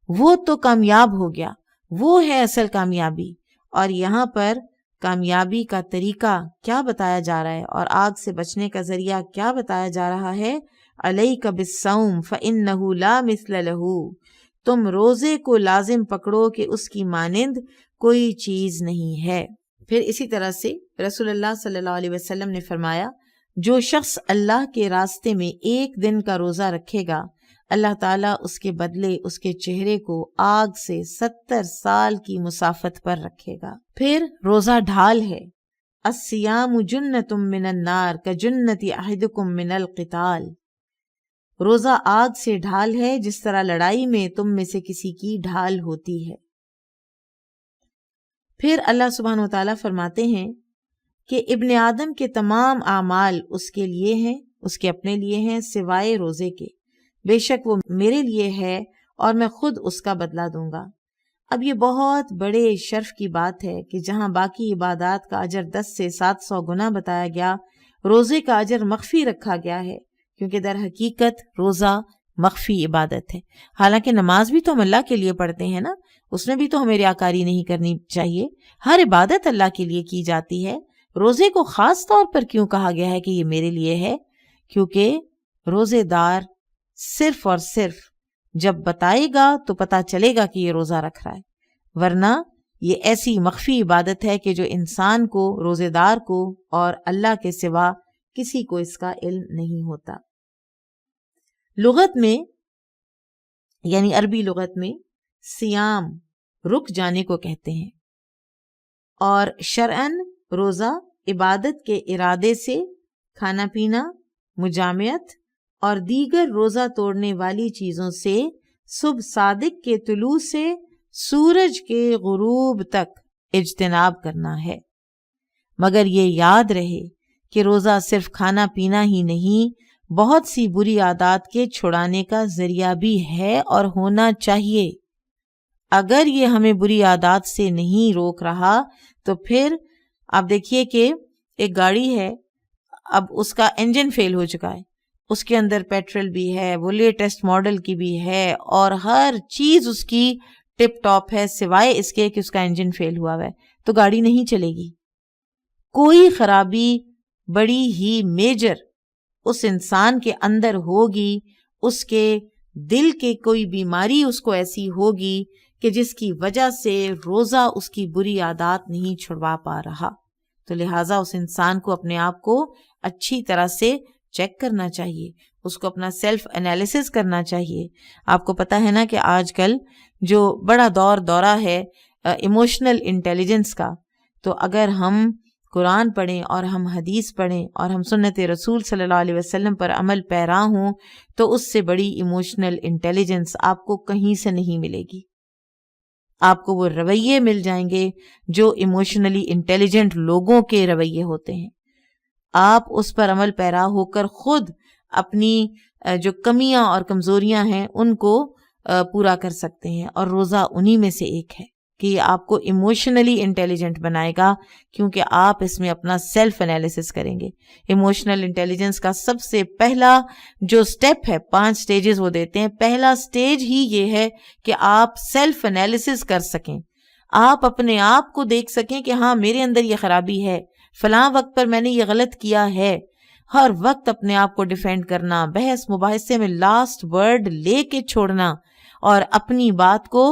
وہ تو کامیاب ہو گیا، وہ ہے اصل کامیابی۔ اور یہاں پر کامیابی کا طریقہ کیا بتایا جا رہا ہے اور آگ سے بچنے کا ذریعہ کیا بتایا جا رہا ہے؟ علیک بالصوم فإنہ لا مثل لہ، تم روزے کو لازم پکڑو کہ اس کی مانند کوئی چیز نہیں ہے۔ پھر اسی طرح سے رسول اللہ صلی اللہ علیہ وسلم نے فرمایا، جو شخص اللہ کے راستے میں 1 دن کا روزہ رکھے گا، اللہ تعالیٰ اس کے بدلے اس کے چہرے کو آگ سے 70 سال کی مسافت پر رکھے گا۔ پھر روزہ ڈھال ہے۔ الصیام جنۃ من النار کجنۃ احدکم من القتال، روزہ آگ سے ڈھال ہے جس طرح لڑائی میں تم میں سے کسی کی ڈھال ہوتی ہے۔ پھر اللہ سبحانہ وتعالیٰ فرماتے ہیں کہ ابن آدم کے تمام اعمال اس کے لیے ہیں، اس کے اپنے لیے ہیں سوائے روزے کے، بے شک وہ میرے لیے ہے اور میں خود اس کا بدلہ دوں گا۔ اب یہ بہت بڑے شرف کی بات ہے کہ جہاں باقی عبادات کا اجر 10 سے 700 گنا بتایا گیا، روزے کا اجر مخفی رکھا گیا ہے، کیونکہ در حقیقت روزہ مخفی عبادت ہے۔ حالانکہ نماز بھی تو ہم اللہ کے لیے پڑھتے ہیں نا، اس میں بھی تو ہمیں ریاکاری نہیں کرنی چاہیے۔ ہر عبادت اللہ کے لیے کی جاتی ہے۔ روزے کو خاص طور پر کیوں کہا گیا ہے کہ یہ میرے لیے ہے؟ کیونکہ روزے دار صرف اور صرف جب بتائے گا تو پتہ چلے گا کہ یہ روزہ رکھ رہا ہے، ورنہ یہ ایسی مخفی عبادت ہے کہ جو انسان کو، روزے دار کو اور اللہ کے سوا کسی کو اس کا علم نہیں ہوتا۔ لغت میں یعنی عربی لغت میں سیام رک جانے کو کہتے ہیں، اور شرعاً روزہ عبادت کے ارادے سے کھانا پینا، مجامعت اور دیگر روزہ توڑنے والی چیزوں سے صبح صادق کے طلوع سے سورج کے غروب تک اجتناب کرنا ہے۔ مگر یہ یاد رہے کہ روزہ صرف کھانا پینا ہی نہیں، بہت سی بری عادات کے چھڑانے کا ذریعہ بھی ہے اور ہونا چاہیے۔ اگر یہ ہمیں بری عادات سے نہیں روک رہا تو پھر آپ دیکھیے کہ ایک گاڑی ہے، اب اس کا انجن فیل ہو چکا ہے، اس کے اندر پیٹرول بھی ہے، وہ لیٹسٹ ماڈل کی بھی ہے اور ہر چیز اس کی ٹپ ٹاپ ہے، سوائے اس کے کہ اس کا انجن فیل ہوا ہے، تو گاڑی نہیں چلے گی۔ کوئی خرابی بڑی ہی میجر اس انسان کے اندر ہوگی، اس کے دل کے کوئی بیماری اس کو ایسی ہوگی کہ جس کی وجہ سے روزہ اس کی بری عادات نہیں چھڑوا پا رہا۔ تو لہٰذا اس انسان کو اپنے آپ کو اچھی طرح سے چیک کرنا چاہیے، اس کو اپنا سیلف انالیسس کرنا چاہیے۔ آپ کو پتہ ہے نا کہ آج کل جو بڑا دورہ ہے ایموشنل انٹیلیجنس کا، تو اگر ہم قرآن پڑھیں اور ہم حدیث پڑھیں اور ہم سنت رسول صلی اللہ علیہ وسلم پر عمل پیرا ہوں تو اس سے بڑی ایموشنل انٹیلیجنس آپ کو کہیں سے نہیں ملے گی. آپ کو وہ رویے مل جائیں گے جو ایموشنلی انٹیلیجنٹ لوگوں کے رویے ہوتے ہیں. آپ اس پر عمل پیرا ہو کر خود اپنی جو کمیاں اور کمزوریاں ہیں ان کو پورا کر سکتے ہیں, اور روزہ انہی میں سے ایک ہے کہ یہ آپ کو ایموشنلی انٹیلیجنٹ بنائے گا, کیونکہ آپ اس میں اپنا سیلف انالیسس کریں گے. ایموشنل انٹیلیجنس کا سب سے پہلا جو سٹیپ ہے, 5 سٹیجز وہ دیتے ہیں, پہلا سٹیج ہی یہ ہے کہ آپ سیلف انالیسس کر سکیں, آپ اپنے آپ کو دیکھ سکیں کہ ہاں میرے اندر یہ خرابی ہے, فلاں وقت پر میں نے یہ غلط کیا ہے. ہر وقت اپنے آپ کو ڈیفینڈ کرنا, بحث مباحثے میں لاسٹ ورڈ لے کے چھوڑنا, اور اپنی بات کو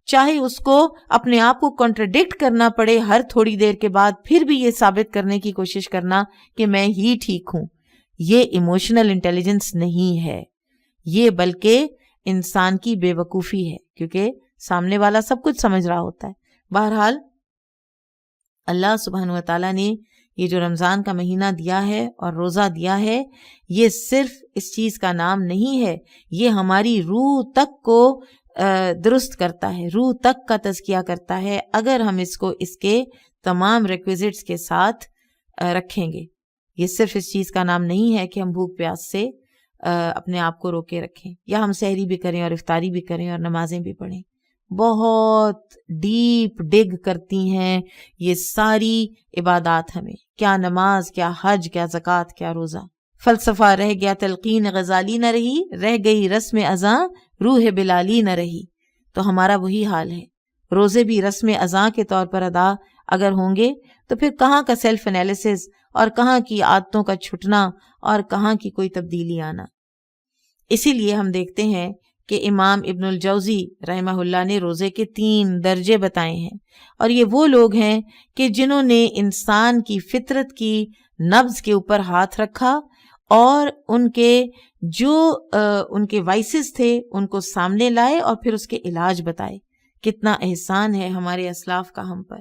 چاہے اس کو اپنے آپ کو کنٹراڈکٹ کرنا پڑے ہر تھوڑی دیر کے بعد, پھر بھی یہ ثابت کرنے کی کوشش کرنا کہ میں ہی ٹھیک ہوں. یہ ایموشنل انٹیلیجنس نہیں ہے, یہ بلکہ انسان کی بے وقوفی ہے, کیونکہ سامنے والا سب کچھ سمجھ رہا ہوتا ہے. بہرحال اللہ سبحانہ و تعالیٰ نے یہ جو رمضان کا مہینہ دیا ہے اور روزہ دیا ہے, یہ صرف اس چیز کا نام نہیں ہے, یہ ہماری روح تک کو درست کرتا ہے, روح تک کا تزکیہ کرتا ہے اگر ہم اس کو اس کے تمام ریکویزٹس کے ساتھ رکھیں گے. یہ صرف اس چیز کا نام نہیں ہے کہ ہم بھوک پیاس سے اپنے آپ کو روکے رکھیں, یا ہم سحری بھی کریں اور افطاری بھی کریں اور نمازیں بھی پڑھیں. بہت ڈیپ ڈگ کرتی ہیں یہ ساری عبادات ہمیں, کیا نماز, کیا حج, کیا زکوٰۃ, کیا روزہ. فلسفہ رہ گیا تلقین غزالی نہ رہی, رہ گئی رسم ازاں روح بلالی نہ رہی. تو ہمارا وہی حال ہے. روزے بھی رسم ازاں کے طور پر ادا اگر ہوں گے تو پھر کہاں کا سیلف انالیسس اور کہاں کی عادتوں کا چھٹنا اور کہاں کی کوئی تبدیلی آنا. اسی لیے ہم دیکھتے ہیں کہ امام ابن الجوزی رحمہ اللہ نے روزے کے 3 درجے بتائے ہیں, اور یہ وہ لوگ ہیں کہ جنہوں نے انسان کی فطرت کی نبض کے اوپر ہاتھ رکھا اور ان کے جو ان کے وائسز تھے ان کو سامنے لائے اور پھر اس کے علاج بتائے. کتنا احسان ہے ہمارے اسلاف کا ہم پر.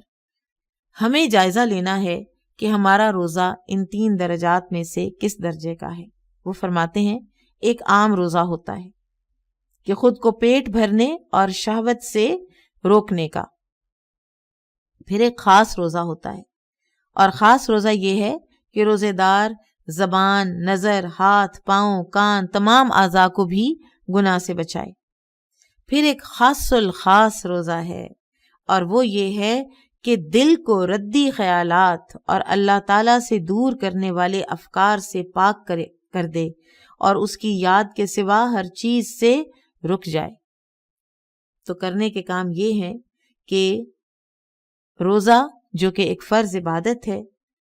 ہمیں جائزہ لینا ہے کہ ہمارا روزہ ان 3 درجات میں سے کس درجے کا ہے. وہ فرماتے ہیں ایک عام روزہ ہوتا ہے کہ خود کو پیٹ بھرنے اور شہوت سے روکنے کا. پھر ایک خاص روزہ ہوتا ہے, اور خاص روزہ یہ ہے کہ روزے دار زبان, نظر, ہاتھ, پاؤں, کان, تمام اعضاء کو بھی گناہ سے بچائے. پھر ایک خاص الخاص روزہ ہے, اور وہ یہ ہے کہ دل کو ردی خیالات اور اللہ تعالیٰ سے دور کرنے والے افکار سے پاک کر دے اور اس کی یاد کے سوا ہر چیز سے رک جائے. تو کرنے کے کام یہ ہیں کہ روزہ جو کہ ایک فرض عبادت ہے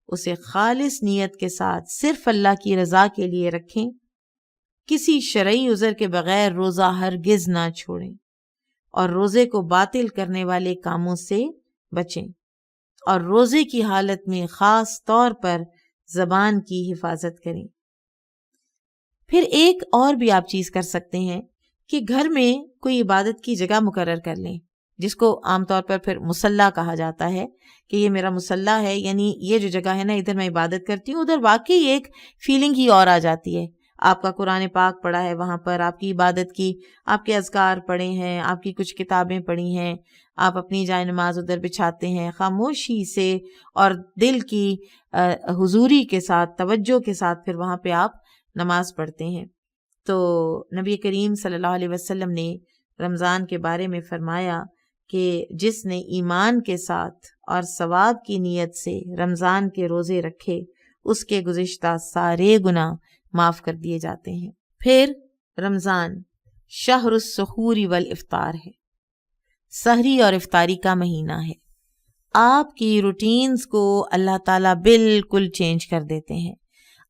اسے خالص نیت کے ساتھ صرف اللہ کی رضا کے لیے رکھیں, کسی شرعی عذر کے بغیر روزہ ہرگز نہ چھوڑیں, اور روزے کو باطل کرنے والے کاموں سے بچیں, اور روزے کی حالت میں خاص طور پر زبان کی حفاظت کریں. پھر ایک اور بھی آپ چیز کر سکتے ہیں کہ گھر میں کوئی عبادت کی جگہ مقرر کر لیں, جس کو عام طور پر پھر مصلی کہا جاتا ہے کہ یہ میرا مصلی ہے, یعنی یہ جو جگہ ہے نا ادھر میں عبادت کرتی ہوں, ادھر واقعی ایک فیلنگ ہی اور آ جاتی ہے. آپ کا قرآن پاک پڑھا ہے وہاں پر, آپ کی عبادت کی, آپ کے اذکار پڑھے ہیں, آپ کی کچھ کتابیں پڑھی ہیں, آپ اپنی جائے نماز ادھر بچھاتے ہیں, خاموشی سے اور دل کی حضوری کے ساتھ, توجہ کے ساتھ پھر وہاں پہ آپ نماز پڑھتے ہیں. تو نبی کریم صلی اللہ علیہ وسلم نے رمضان کے بارے میں فرمایا کہ جس نے ایمان کے ساتھ اور ثواب کی نیت سے رمضان کے روزے رکھے اس کے گزشتہ سارے گناہ معاف کر دیے جاتے ہیں. پھر رمضان شہر السحور والافطار ہے, سحری اور افطاری کا مہینہ ہے. آپ کی روٹینز کو اللہ تعالیٰ بالکل چینج کر دیتے ہیں,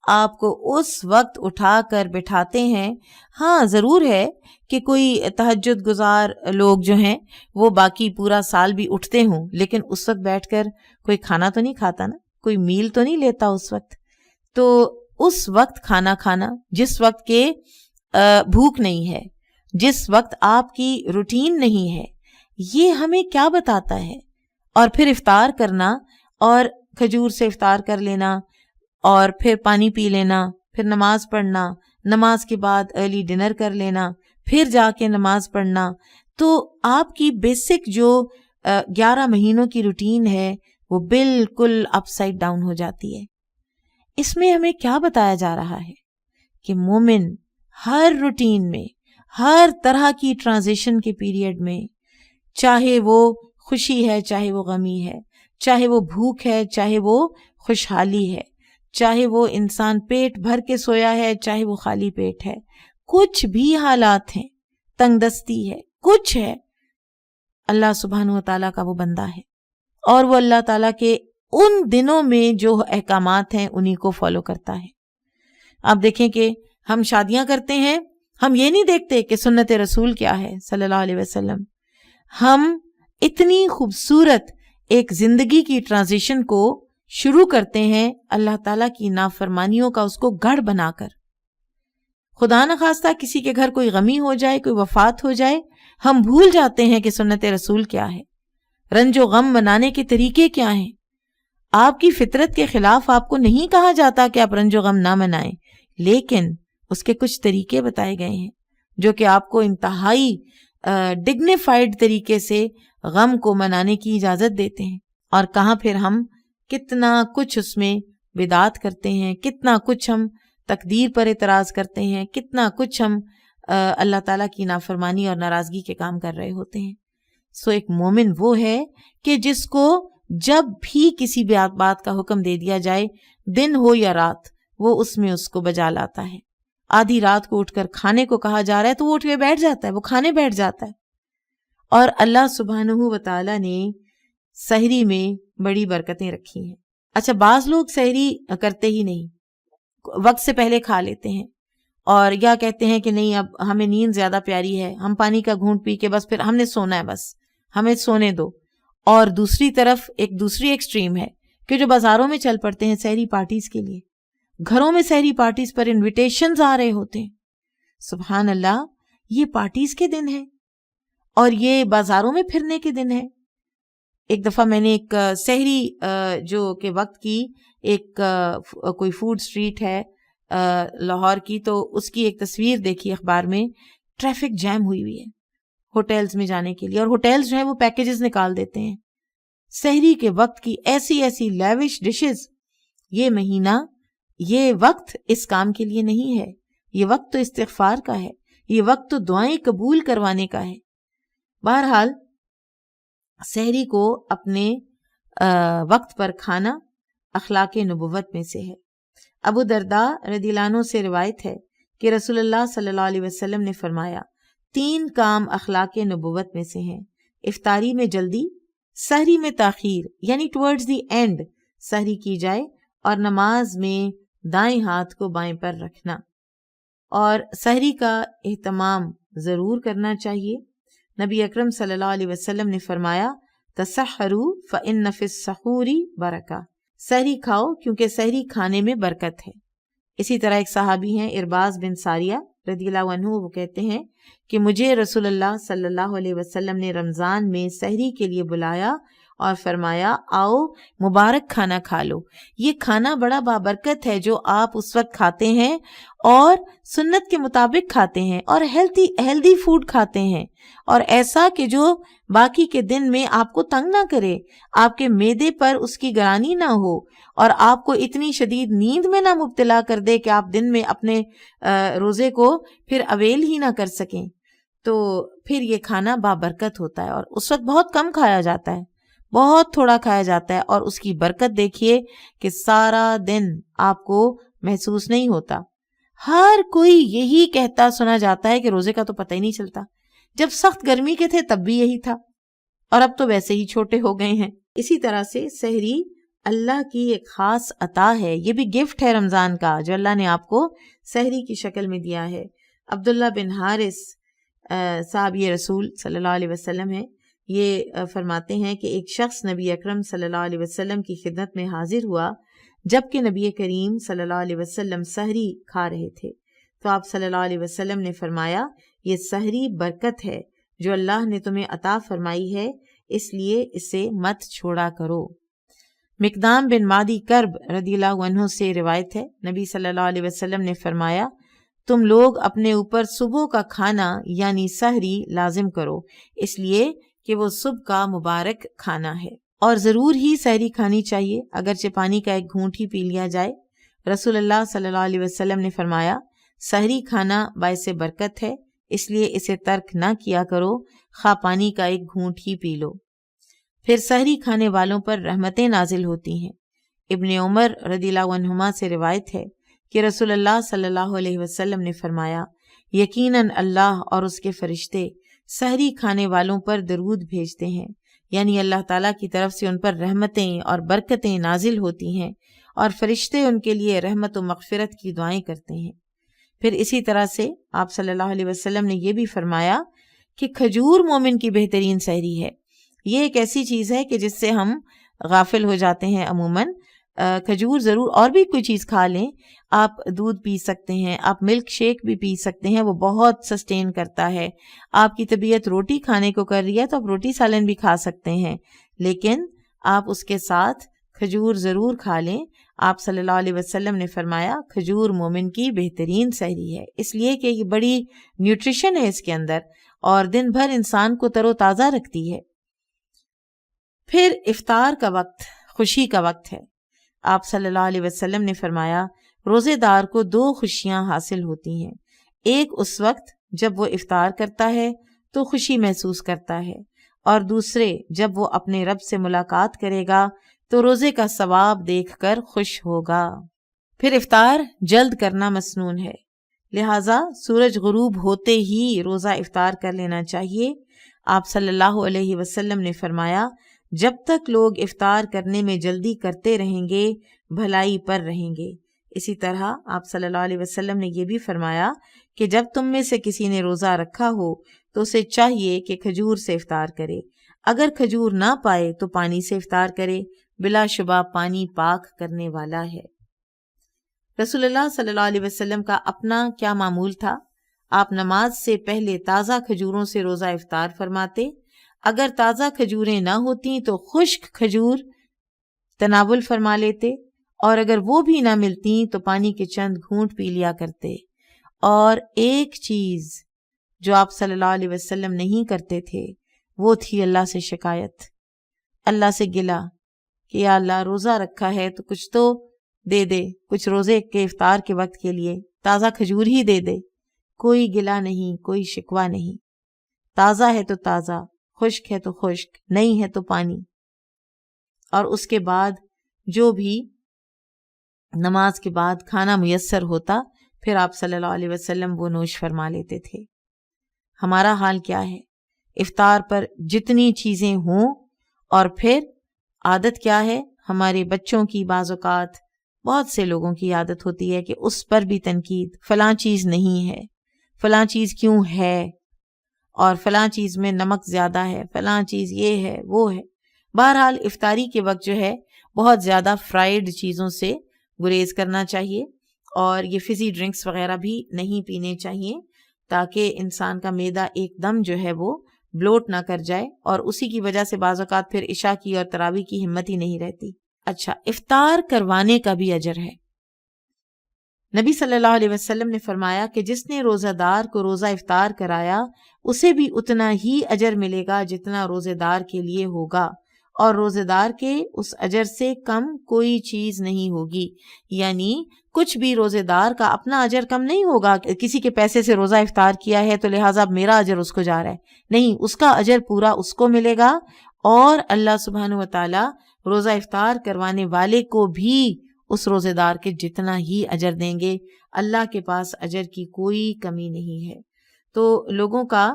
آپ کو اس وقت اٹھا کر بٹھاتے ہیں. ہاں ضرور ہے کہ کوئی تہجد گزار لوگ جو ہیں وہ باقی پورا سال بھی اٹھتے ہوں, لیکن اس وقت بیٹھ کر کوئی کھانا تو نہیں کھاتا نا, کوئی میل تو نہیں لیتا اس وقت. تو اس وقت کھانا کھانا جس وقت کے بھوک نہیں ہے, جس وقت آپ کی روٹین نہیں ہے, یہ ہمیں کیا بتاتا ہے. اور پھر افطار کرنا اور کھجور سے افطار کر لینا اور پھر پانی پی لینا، پھر نماز پڑھنا، نماز کے بعد ارلی ڈنر کر لینا، پھر جا کے نماز پڑھنا، تو آپ کی بیسک جو 11 مہینوں کی روٹین ہے وہ بالکل اپ سائڈ ڈاؤن ہو جاتی ہے۔ اس میں ہمیں کیا بتایا جا رہا ہے کہ مومن ہر روٹین میں، ہر طرح کی ٹرانزیشن کے پیریڈ میں، چاہے وہ خوشی ہے، چاہے وہ غمی ہے، چاہے وہ بھوک ہے، چاہے وہ خوشحالی ہے، چاہے وہ انسان پیٹ بھر کے سویا ہے، چاہے وہ خالی پیٹ ہے، کچھ بھی حالات ہیں، تنگ دستی ہے، کچھ ہے، اللہ سبحانہ و تعالیٰ کا وہ بندہ ہے اور وہ اللہ تعالیٰ کے ان دنوں میں جو احکامات ہیں انہی کو فالو کرتا ہے۔ آپ دیکھیں کہ ہم شادیاں کرتے ہیں، ہم یہ نہیں دیکھتے کہ سنت رسول کیا ہے صلی اللہ علیہ وسلم، ہم اتنی خوبصورت ایک زندگی کی ٹرانزیشن کو شروع کرتے ہیں اللہ تعالیٰ کی نافرمانیوں کا اس کو گڑھ بنا کر۔ خدا نخواستہ کسی کے گھر کوئی غمی ہو جائے، کوئی وفات ہو جائے، ہم بھول جاتے ہیں کہ سنت رسول کیا ہے، رنج و غم منانے کے طریقے کیا ہیں۔ آپ کی فطرت کے خلاف آپ کو نہیں کہا جاتا کہ آپ رنج و غم نہ منائیں، لیکن اس کے کچھ طریقے بتائے گئے ہیں جو کہ آپ کو انتہائی ڈگنیفائڈ طریقے سے غم کو منانے کی اجازت دیتے ہیں۔ اور کہاں پھر ہم کتنا کچھ اس میں بدعت کرتے ہیں، کتنا کچھ ہم تقدیر پر اعتراض کرتے ہیں، کتنا کچھ ہم اللہ تعالیٰ کی نافرمانی اور ناراضگی کے کام کر رہے ہوتے ہیں۔ سو ایک مومن وہ ہے کہ جس کو جب بھی کسی بات کا حکم دے دیا جائے، دن ہو یا رات، وہ اس میں اس کو بجا لاتا ہے۔ آدھی رات کو اٹھ کر کھانے کو کہا جا رہا ہے تو وہ اٹھ کے بیٹھ جاتا ہے، وہ کھانے بیٹھ جاتا ہے۔ اور اللہ سبحانہ و تعالیٰ نے سحری میں بڑی برکتیں رکھی ہیں۔ اچھا، بعض لوگ سحری کرتے ہی نہیں، وقت سے پہلے کھا لیتے ہیں اور یا کہتے ہیں کہ نہیں اب ہمیں نیند زیادہ پیاری ہے، ہم پانی کا گھونٹ پی کے بس پھر ہم نے سونا ہے، بس ہمیں سونے دو۔ اور دوسری طرف ایک دوسری ایکسٹریم ہے کہ جو بازاروں میں چل پڑتے ہیں سحری پارٹیز کے لیے، گھروں میں سحری پارٹیز پر انویٹیشنز آ رہے ہوتے ہیں۔ سبحان اللہ، یہ پارٹیز کے دن ہے اور یہ بازاروں میں پھرنے کے دن ہے۔ ایک دفعہ میں نے ایک سحری جو کہ وقت کی ایک کوئی فوڈ سٹریٹ ہے لاہور کی، تو اس کی ایک تصویر دیکھی اخبار میں، ٹریفک جیم ہوئی ہوئی ہے ہوٹلز میں جانے کے لیے، اور ہوٹلز جو ہیں وہ پیکیجز نکال دیتے ہیں سحری کے وقت کی، ایسی ایسی لیوش ڈشز۔ یہ مہینہ، یہ وقت اس کام کے لیے نہیں ہے، یہ وقت تو استغفار کا ہے، یہ وقت تو دعائیں قبول کروانے کا ہے۔ بہرحال سحری کو اپنے وقت پر کھانا اخلاق نبوت میں سے ہے۔ ابو درداء رضی اللہ عنہ سے روایت ہے کہ رسول اللہ صلی اللہ علیہ وسلم نے فرمایا، 3 کام اخلاق نبوت میں سے ہیں: افطاری میں جلدی، سحری میں تاخیر یعنی ٹورڈز دی اینڈ سحری کی جائے، اور نماز میں دائیں ہاتھ کو بائیں پر رکھنا۔ اور سحری کا اہتمام ضرور کرنا چاہیے۔ نبی اکرم صلی اللہ علیہ وسلم نے فرمایا، تسحروا فإن فی السحور برکہ، سحری کھاؤ کیونکہ سحری کھانے میں برکت ہے۔ اسی طرح ایک صحابی ہیں ارباز بن ساریہ رضی اللہ عنہ، وہ کہتے ہیں کہ مجھے رسول اللہ صلی اللہ علیہ وسلم نے رمضان میں سحری کے لیے بلایا اور فرمایا، آؤ مبارک کھانا کھا لو، یہ کھانا بڑا بابرکت ہے جو آپ اس وقت کھاتے ہیں اور سنت کے مطابق کھاتے ہیں اور ہیلدی فوڈ کھاتے ہیں، اور ایسا کہ جو باقی کے دن میں آپ کو تنگ نہ کرے، آپ کے معدے پر اس کی گرانی نہ ہو اور آپ کو اتنی شدید نیند میں نہ مبتلا کر دے کہ آپ دن میں اپنے روزے کو پھر اویل ہی نہ کر سکیں۔ تو پھر یہ کھانا بابرکت ہوتا ہے اور اس وقت بہت کم کھایا جاتا ہے، بہت تھوڑا کھایا جاتا ہے، اور اس کی برکت دیکھیے کہ سارا دن آپ کو محسوس نہیں ہوتا۔ ہر کوئی یہی کہتا سنا جاتا ہے کہ روزے کا تو پتہ ہی نہیں چلتا، جب سخت گرمی کے تھے تب بھی یہی تھا، اور اب تو ویسے ہی چھوٹے ہو گئے ہیں۔ اسی طرح سے سحری اللہ کی ایک خاص عطا ہے، یہ بھی گفٹ ہے رمضان کا جو اللہ نے آپ کو سحری کی شکل میں دیا ہے۔ عبداللہ بن حارث صحابی رسول صلی اللہ علیہ وسلم ہے، یہ فرماتے ہیں کہ ایک شخص نبی اکرم صلی اللہ علیہ وسلم کی خدمت میں حاضر ہوا جبکہ نبی کریم صلی اللہ علیہ وسلم سحری کھا رہے تھے، تو آپ صلی اللہ علیہ وسلم نے فرمایا، یہ سحری برکت ہے جو اللہ نے تمہیں عطا فرمائی ہے، اس لیے اسے مت چھوڑا کرو۔ مقدام بن مادی کرب رضی اللہ عنہ سے روایت ہے، نبی صلی اللہ علیہ وسلم نے فرمایا تم لوگ اپنے اوپر صبح کا کھانا یعنی سحری لازم کرو، اس لیے کہ وہ صبح کا مبارک کھانا ہے، اور ضرور ہی سحری کھانی چاہیے اگرچہ پانی کا ایک گھونٹ ہی پی لیا جائے۔ رسول اللہ صلی اللہ علیہ وسلم نے فرمایا سحری کھانا باعث برکت ہے، اس لیے اسے ترک نہ کیا کرو، خواہ پانی کا ایک گھونٹ ہی پی لو۔ پھر سحری کھانے والوں پر رحمتیں نازل ہوتی ہیں۔ ابن عمر رضی اللہ عنہما سے روایت ہے کہ رسول اللہ صلی اللہ علیہ وسلم نے فرمایا یقیناً اللہ اور اس کے فرشتے سحری کھانے والوں پر درود بھیجتے ہیں، یعنی اللہ تعالیٰ کی طرف سے ان پر رحمتیں اور برکتیں نازل ہوتی ہیں اور فرشتے ان کے لیے رحمت و مغفرت کی دعائیں کرتے ہیں۔ پھر اسی طرح سے آپ صلی اللہ علیہ وسلم نے یہ بھی فرمایا کہ کھجور مومن کی بہترین سحری ہے۔ یہ ایک ایسی چیز ہے کہ جس سے ہم غافل ہو جاتے ہیں عموماً۔ کھجور ضرور، اور بھی کوئی چیز کھا لیں، آپ دودھ پی سکتے ہیں، آپ ملک شیک بھی پی سکتے ہیں، وہ بہت سسٹین کرتا ہے۔ آپ کی طبیعت روٹی کھانے کو کر رہی ہے تو آپ روٹی سالن بھی کھا سکتے ہیں، لیکن آپ اس کے ساتھ کھجور ضرور کھا لیں۔ آپ صلی اللہ علیہ وسلم نے فرمایا کھجور مومن کی بہترین سحری ہے، اس لیے کہ یہ بڑی نیوٹریشن ہے اس کے اندر اور دن بھر انسان کو تر و تازہ رکھتی ہے۔ پھر افطار کا وقت خوشی کا وقت ہے۔ آپ صلی اللہ علیہ وسلم نے فرمایا روزے دار کو دو خوشیاں حاصل ہوتی ہیں، ایک اس وقت جب وہ افطار کرتا ہے تو خوشی محسوس کرتا ہے، اور دوسرے جب وہ اپنے رب سے ملاقات کرے گا تو روزے کا ثواب دیکھ کر خوش ہوگا۔ پھر افطار جلد کرنا مسنون ہے، لہٰذا سورج غروب ہوتے ہی روزہ افطار کر لینا چاہیے۔ آپ صلی اللہ علیہ وسلم نے فرمایا جب تک لوگ افطار کرنے میں جلدی کرتے رہیں گے بھلائی پر رہیں گے۔ اسی طرح آپ صلی اللہ علیہ وسلم نے یہ بھی فرمایا کہ جب تم میں سے کسی نے روزہ رکھا ہو تو اسے چاہیے کہ کھجور سے افطار کرے، اگر کھجور نہ پائے تو پانی سے افطار کرے، بلا شبہ پانی پاک کرنے والا ہے۔ رسول اللہ صلی اللہ علیہ وسلم کا اپنا کیا معمول تھا؟ آپ نماز سے پہلے تازہ کھجوروں سے روزہ افطار فرماتے، اگر تازہ کھجوریں نہ ہوتیں تو خشک کھجور تناول فرما لیتے، اور اگر وہ بھی نہ ملتیں تو پانی کے چند گھونٹ پی لیا کرتے۔ اور ایک چیز جو آپ صلی اللہ علیہ وسلم نہیں کرتے تھے وہ تھی اللہ سے شکایت، اللہ سے گلہ کہ یا اللہ روزہ رکھا ہے تو کچھ تو دے دے، کچھ روزے کے افطار کے وقت کے لیے تازہ کھجور ہی دے دے۔ کوئی گلہ نہیں، کوئی شکوہ نہیں، تازہ ہے تو تازہ، خشک ہے تو خشک، نہیں ہے تو پانی۔ اور اس کے بعد جو بھی نماز کے بعد کھانا میسر ہوتا پھر آپ صلی اللہ علیہ وسلم وہ نوش فرما لیتے تھے۔ ہمارا حال کیا ہے؟ افطار پر جتنی چیزیں ہوں، اور پھر عادت کیا ہے ہمارے بچوں کی، بعض اوقات بہت سے لوگوں کی عادت ہوتی ہے کہ اس پر بھی تنقید، فلاں چیز نہیں ہے، فلاں چیز کیوں ہے، اور فلاں چیز میں نمک زیادہ ہے، فلاں چیز یہ ہے وہ ہے۔ بہرحال افطاری کے وقت جو ہے بہت زیادہ فرائیڈ چیزوں سے گریز کرنا چاہیے، اور یہ فزی ڈرنکس وغیرہ بھی نہیں پینے چاہیے تاکہ انسان کا معدہ ایک دم جو ہے وہ بلوٹ نہ کر جائے، اور اسی کی وجہ سے بعض اوقات پھر عشاء کی اور تراویح کی ہمت ہی نہیں رہتی۔ اچھا، افطار کروانے کا بھی اجر ہے۔ نبی صلی اللہ علیہ وسلم نے فرمایا کہ جس نے روزہ دار کو روزہ افطار کرایا اسے بھی اتنا ہی اجر ملے گا جتنا روزے دار کے لیے ہوگا، اور روزے دار کے اس اجر سے کم کوئی چیز نہیں ہوگی۔ یعنی کچھ بھی روزے دار کا اپنا اجر کم نہیں ہوگا، کسی کے پیسے سے روزہ افطار کیا ہے تو لہٰذا میرا اجر اس کو جا رہا ہے، نہیں، اس کا اجر پورا اس کو ملے گا، اور اللہ سبحانہ و تعالی روزہ افطار کروانے والے کو بھی اس روزے دار کے جتنا ہی اجر دیں گے۔ اللہ کے پاس اجر کی کوئی کمی نہیں ہے۔ تو لوگوں کا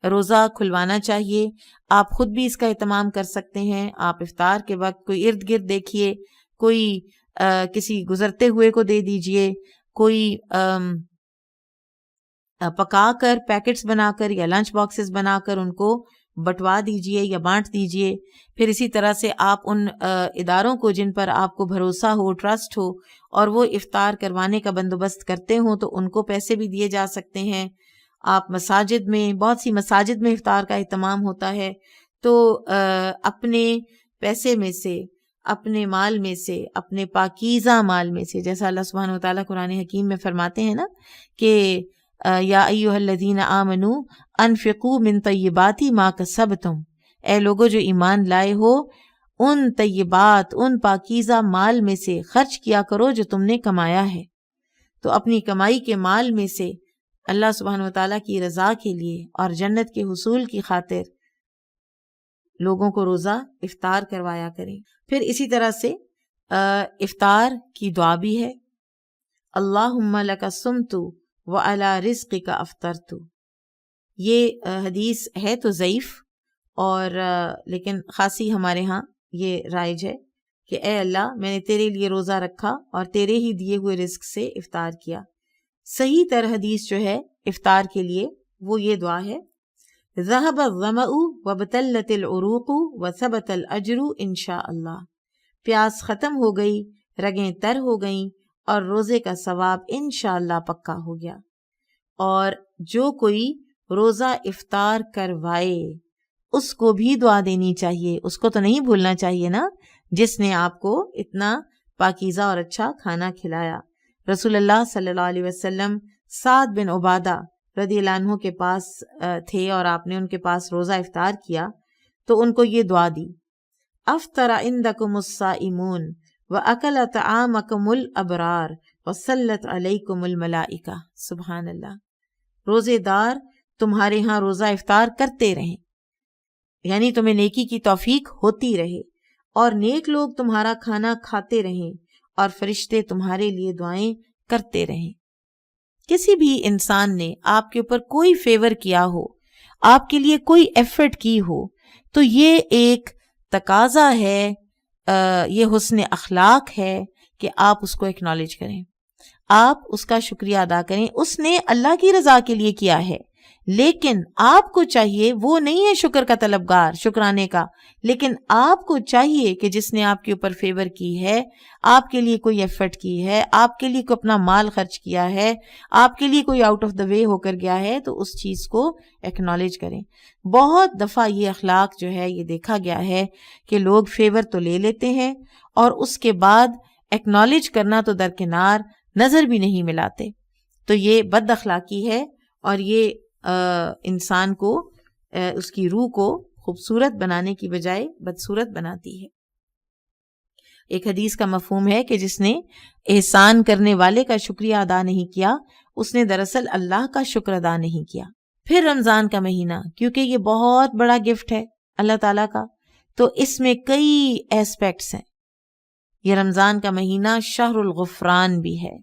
روزہ کھلوانا چاہیے، آپ خود بھی اس کا اہتمام کر سکتے ہیں۔ آپ افطار کے وقت کوئی ارد گرد دیکھیے، کوئی کسی گزرتے ہوئے کو دے دیجئے، کوئی پکا کر پیکٹس بنا کر یا لنچ باکسز بنا کر ان کو بٹوا دیجئے یا بانٹ دیجئے۔ پھر اسی طرح سے آپ ان اداروں کو جن پر آپ کو بھروسہ ہو، ٹرسٹ ہو، اور وہ افطار کروانے کا بندوبست کرتے ہوں تو ان کو پیسے بھی دیے جا سکتے ہیں۔ آپ مساجد میں، بہت سی مساجد میں افطار کا اہتمام ہوتا ہے، تو اپنے پیسے میں سے اپنے مال میں سے، اپنے پاکیزہ مال میں سے، جیسا اللہ سبحانہ و تعالیٰ قرآن حکیم میں فرماتے ہیں نا کہ یا ایھا الذین آمنوا انفقوا من طیبات ما کسبتم، اے لوگو جو ایمان لائے ہو ان طیبات، ان پاکیزہ مال میں سے خرچ کیا کرو جو تم نے کمایا ہے۔ تو اپنی کمائی کے مال میں سے اللہ سبحانہ و تعالیٰ کی رضا کے لیے اور جنت کے حصول کی خاطر لوگوں کو روزہ افطار کروایا کریں۔ پھر اسی طرح سے افطار کی دعا بھی ہے، اللہم لک صمت وعلی رزقک افطرت۔ یہ حدیث ہے تو ضعیف، اور لیکن خاصی ہمارے ہاں یہ رائج ہے کہ اے اللہ میں نے تیرے لیے روزہ رکھا اور تیرے ہی دیے ہوئے رزق سے افطار کیا۔ صحیح تر حدیث جو ہے افطار کے لیے وہ یہ دعا ہے، ذهب الظمأ وابتلت العروق وثبت الاجر انشاء اللہ۔ پیاس ختم ہو گئی، رگیں تر ہو گئیں، اور روزے کا ثواب انشاءاللہ پکا ہو گیا۔ اور جو کوئی روزہ افطار کروائے اس کو بھی دعا دینی چاہیے، اس کو تو نہیں بھولنا چاہیے نا جس نے آپ کو اتنا پاکیزہ اور اچھا کھانا کھلایا۔ رسول اللہ صلی اللہ علیہ وسلم سعد بن عبادہ رضی اللہ عنہ کے پاس تھے اور آپ نے ان کے پاس روزہ افطار کیا تو ان کو یہ دعا دی، افطر عندکم الصائمون واکل طعامکم الابرار وصلت علیکم الملائکہ۔ سبحان اللہ، روزے دار تمہارے ہاں روزہ افطار کرتے رہیں، یعنی تمہیں نیکی کی توفیق ہوتی رہے، اور نیک لوگ تمہارا کھانا کھاتے رہیں، اور فرشتے تمہارے لیے دعائیں کرتے رہیں۔ کسی بھی انسان نے آپ کے اوپر کوئی فیور کیا ہو، آپ کے لیے کوئی ایفرٹ کی ہو، تو یہ ایک تقاضا ہے، یہ حسن اخلاق ہے کہ آپ اس کو اکنالج کریں، آپ اس کا شکریہ ادا کریں۔ اس نے اللہ کی رضا کے لیے کیا ہے، لیکن آپ کو چاہیے، وہ نہیں ہے شکر کا طلبگار، شکرانے کا، لیکن آپ کو چاہیے کہ جس نے آپ کے اوپر فیور کی ہے، آپ کے لیے کوئی ایفرٹ کی ہے، آپ کے لیے کوئی اپنا مال خرچ کیا ہے، آپ کے لیے کوئی آؤٹ آف دا وے ہو کر گیا ہے، تو اس چیز کو ایکنالج کریں۔ بہت دفعہ یہ اخلاق جو ہے یہ دیکھا گیا ہے کہ لوگ فیور تو لے لیتے ہیں اور اس کے بعد ایکنالج کرنا تو درکنار، نظر بھی نہیں ملاتے، تو یہ بد اخلاقی ہے، اور یہ انسان کو، اس کی روح کو خوبصورت بنانے کی بجائے بدصورت بناتی ہے۔ ایک حدیث کا مفہوم ہے کہ جس نے احسان کرنے والے کا شکریہ ادا نہیں کیا، اس نے دراصل اللہ کا شکر ادا نہیں کیا۔ پھر رمضان کا مہینہ، کیونکہ یہ بہت بڑا گفٹ ہے اللہ تعالیٰ کا، تو اس میں کئی ایسپیکٹس ہیں۔ یہ رمضان کا مہینہ شہر الغفران بھی ہے،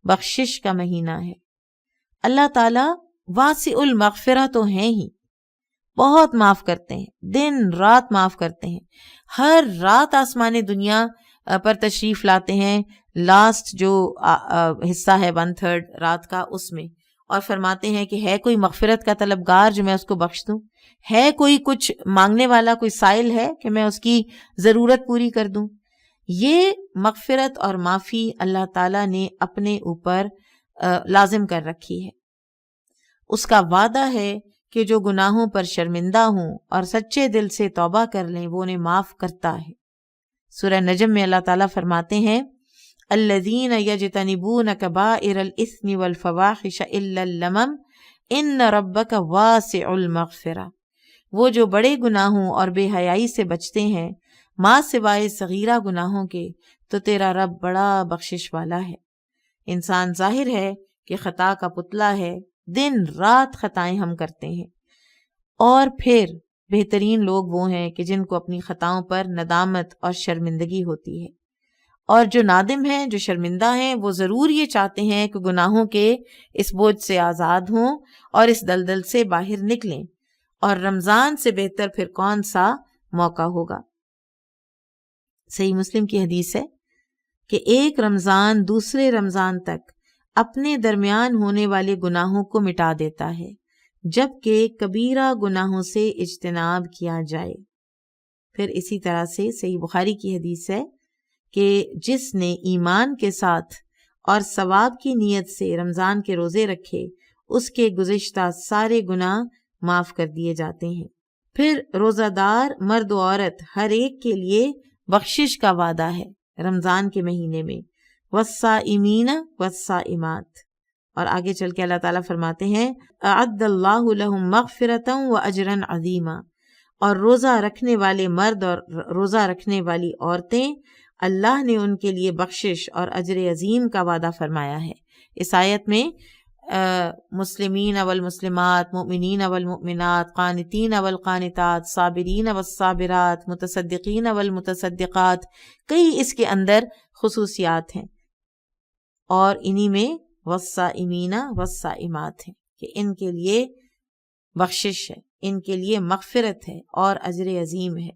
بخشش کا مہینہ ہے۔ اللہ تعالیٰ واسع المغفرہ تو ہیں ہی، بہت معاف کرتے ہیں، دن رات معاف کرتے ہیں، ہر رات آسمان دنیا پر تشریف لاتے ہیں، لاسٹ جو حصہ ہے 1/3 رات کا، اس میں، اور فرماتے ہیں کہ ہے کوئی مغفرت کا طلبگار جو میں اس کو بخش دوں، ہے کوئی کچھ مانگنے والا، کوئی سائل ہے کہ میں اس کی ضرورت پوری کر دوں۔ یہ مغفرت اور معافی اللہ تعالیٰ نے اپنے اوپر لازم کر رکھی ہے۔ اس کا وعدہ ہے کہ جو گناہوں پر شرمندہ ہوں اور سچے دل سے توبہ کر لیں وہ انہیں معاف کرتا ہے۔ سورہ نجم میں اللہ تعالیٰ فرماتے ہیں، الذین یجتنبون کبائر الاثم والفواحش الا اللمم ان ربک واسع المغفرہ۔ وہ جو بڑے گناہوں اور بے حیائی سے بچتے ہیں ماں سوائے صغیرہ گناہوں کے، تو تیرا رب بڑا بخشش والا ہے۔ انسان ظاہر ہے کہ خطا کا پتلا ہے، دن رات خطائیں ہم کرتے ہیں، اور پھر بہترین لوگ وہ ہیں کہ جن کو اپنی خطاؤں پر ندامت اور شرمندگی ہوتی ہے، اور جو نادم ہیں، جو شرمندہ ہیں، وہ ضرور یہ چاہتے ہیں کہ گناہوں کے اس بوجھ سے آزاد ہوں اور اس دلدل سے باہر نکلیں، اور رمضان سے بہتر پھر کون سا موقع ہوگا۔ صحیح مسلم کی حدیث ہے کہ ایک رمضان دوسرے رمضان تک اپنے درمیان ہونے والے گناہوں کو مٹا دیتا ہے، جبکہ کبیرہ گناہوں سے اجتناب کیا جائے۔ پھر اسی طرح سے صحیح بخاری کی حدیث ہے کہ جس نے ایمان کے ساتھ اور ثواب کی نیت سے رمضان کے روزے رکھے، اس کے گزشتہ سارے گناہ معاف کر دیے جاتے ہیں۔ پھر روزہ دار مرد و عورت ہر ایک کے لیے بخشش کا وعدہ ہے رمضان کے مہینے میں، والصائمین والصائمات، اور آگے چل کے اللہ تعالیٰ فرماتے ہیں اعد اللہ لہم مغفرۃ واجرا عظیما، اور روزہ رکھنے والے مرد اور روزہ رکھنے والی عورتیں، اللہ نے ان کے لیے بخشش اور اجر عظیم کا وعدہ فرمایا ہے۔ اس آیت میں مسلمین والمسلمات، مؤمنین والمؤمنات، قانتین والقانتات، صابرین والصابرات، متصدقین والمتصدقات، کئی اس کے اندر خصوصیات ہیں، اور انہی میں والصائمین والصائمات ہیں کہ ان کے لیے بخشش ہے، ان کے لیے مغفرت ہے اور اجر عظیم ہے۔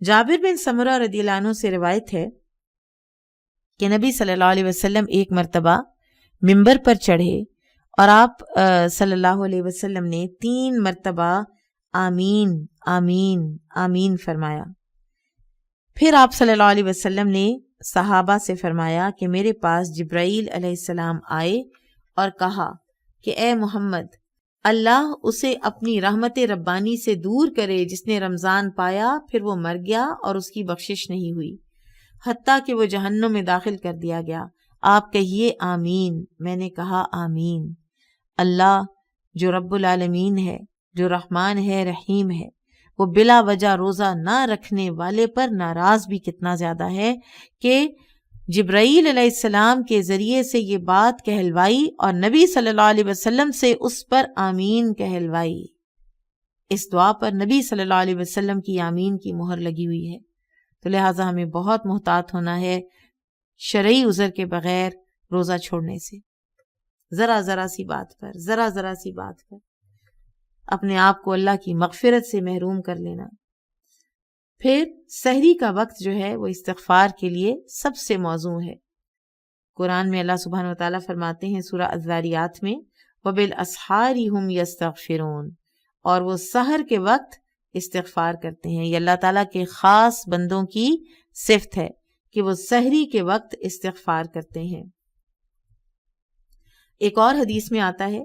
جابر بن سمرہ رضی اللہ عنہ سے روایت ہے کہ نبی صلی اللہ علیہ وسلم ایک مرتبہ ممبر پر چڑھے اور آپ صلی اللہ علیہ وسلم نے 3 مرتبہ آمین آمین آمین فرمایا۔ پھر آپ صلی اللہ علیہ وسلم نے صحابہ سے فرمایا کہ میرے پاس جبرائیل علیہ السلام آئے اور کہا کہ اے محمد، اللہ اسے اپنی رحمت ربانی سے دور کرے جس نے رمضان پایا پھر وہ مر گیا اور اس کی بخشش نہیں ہوئی، حتیٰ کہ وہ جہنم میں داخل کر دیا گیا۔ آپ کہیے آمین۔ میں نے کہا آمین۔ اللہ جو رب العالمین ہے، جو رحمان ہے، رحیم ہے، وہ بلا وجہ روزہ نہ رکھنے والے پر ناراض بھی کتنا زیادہ ہے کہ جبرائیل علیہ السلام کے ذریعے سے یہ بات کہلوائی اور نبی صلی اللہ علیہ وسلم سے اس پر آمین کہلوائی۔ اس دعا پر نبی صلی اللہ علیہ وسلم کی آمین کی مہر لگی ہوئی ہے۔ تو لہٰذا ہمیں بہت محتاط ہونا ہے شرعی عذر کے بغیر روزہ چھوڑنے سے۔ ذرا سی بات پر اپنے آپ کو اللہ کی مغفرت سے محروم کر لینا۔ پھر سحری کا وقت جو ہے وہ استغفار کے لیے سب سے موزوں ہے۔ قرآن میں اللہ سبحانہ وتعالیٰ فرماتے ہیں سورہ الذاریات میں وَبِالْأَسْحَارِ هُمْ يَسْتَغْفِرُونَ، اور وہ سحر کے وقت استغفار کرتے ہیں۔ یہ اللہ تعالیٰ کے خاص بندوں کی صفت ہے کہ وہ سحری کے وقت استغفار کرتے ہیں۔ ایک اور حدیث میں آتا ہے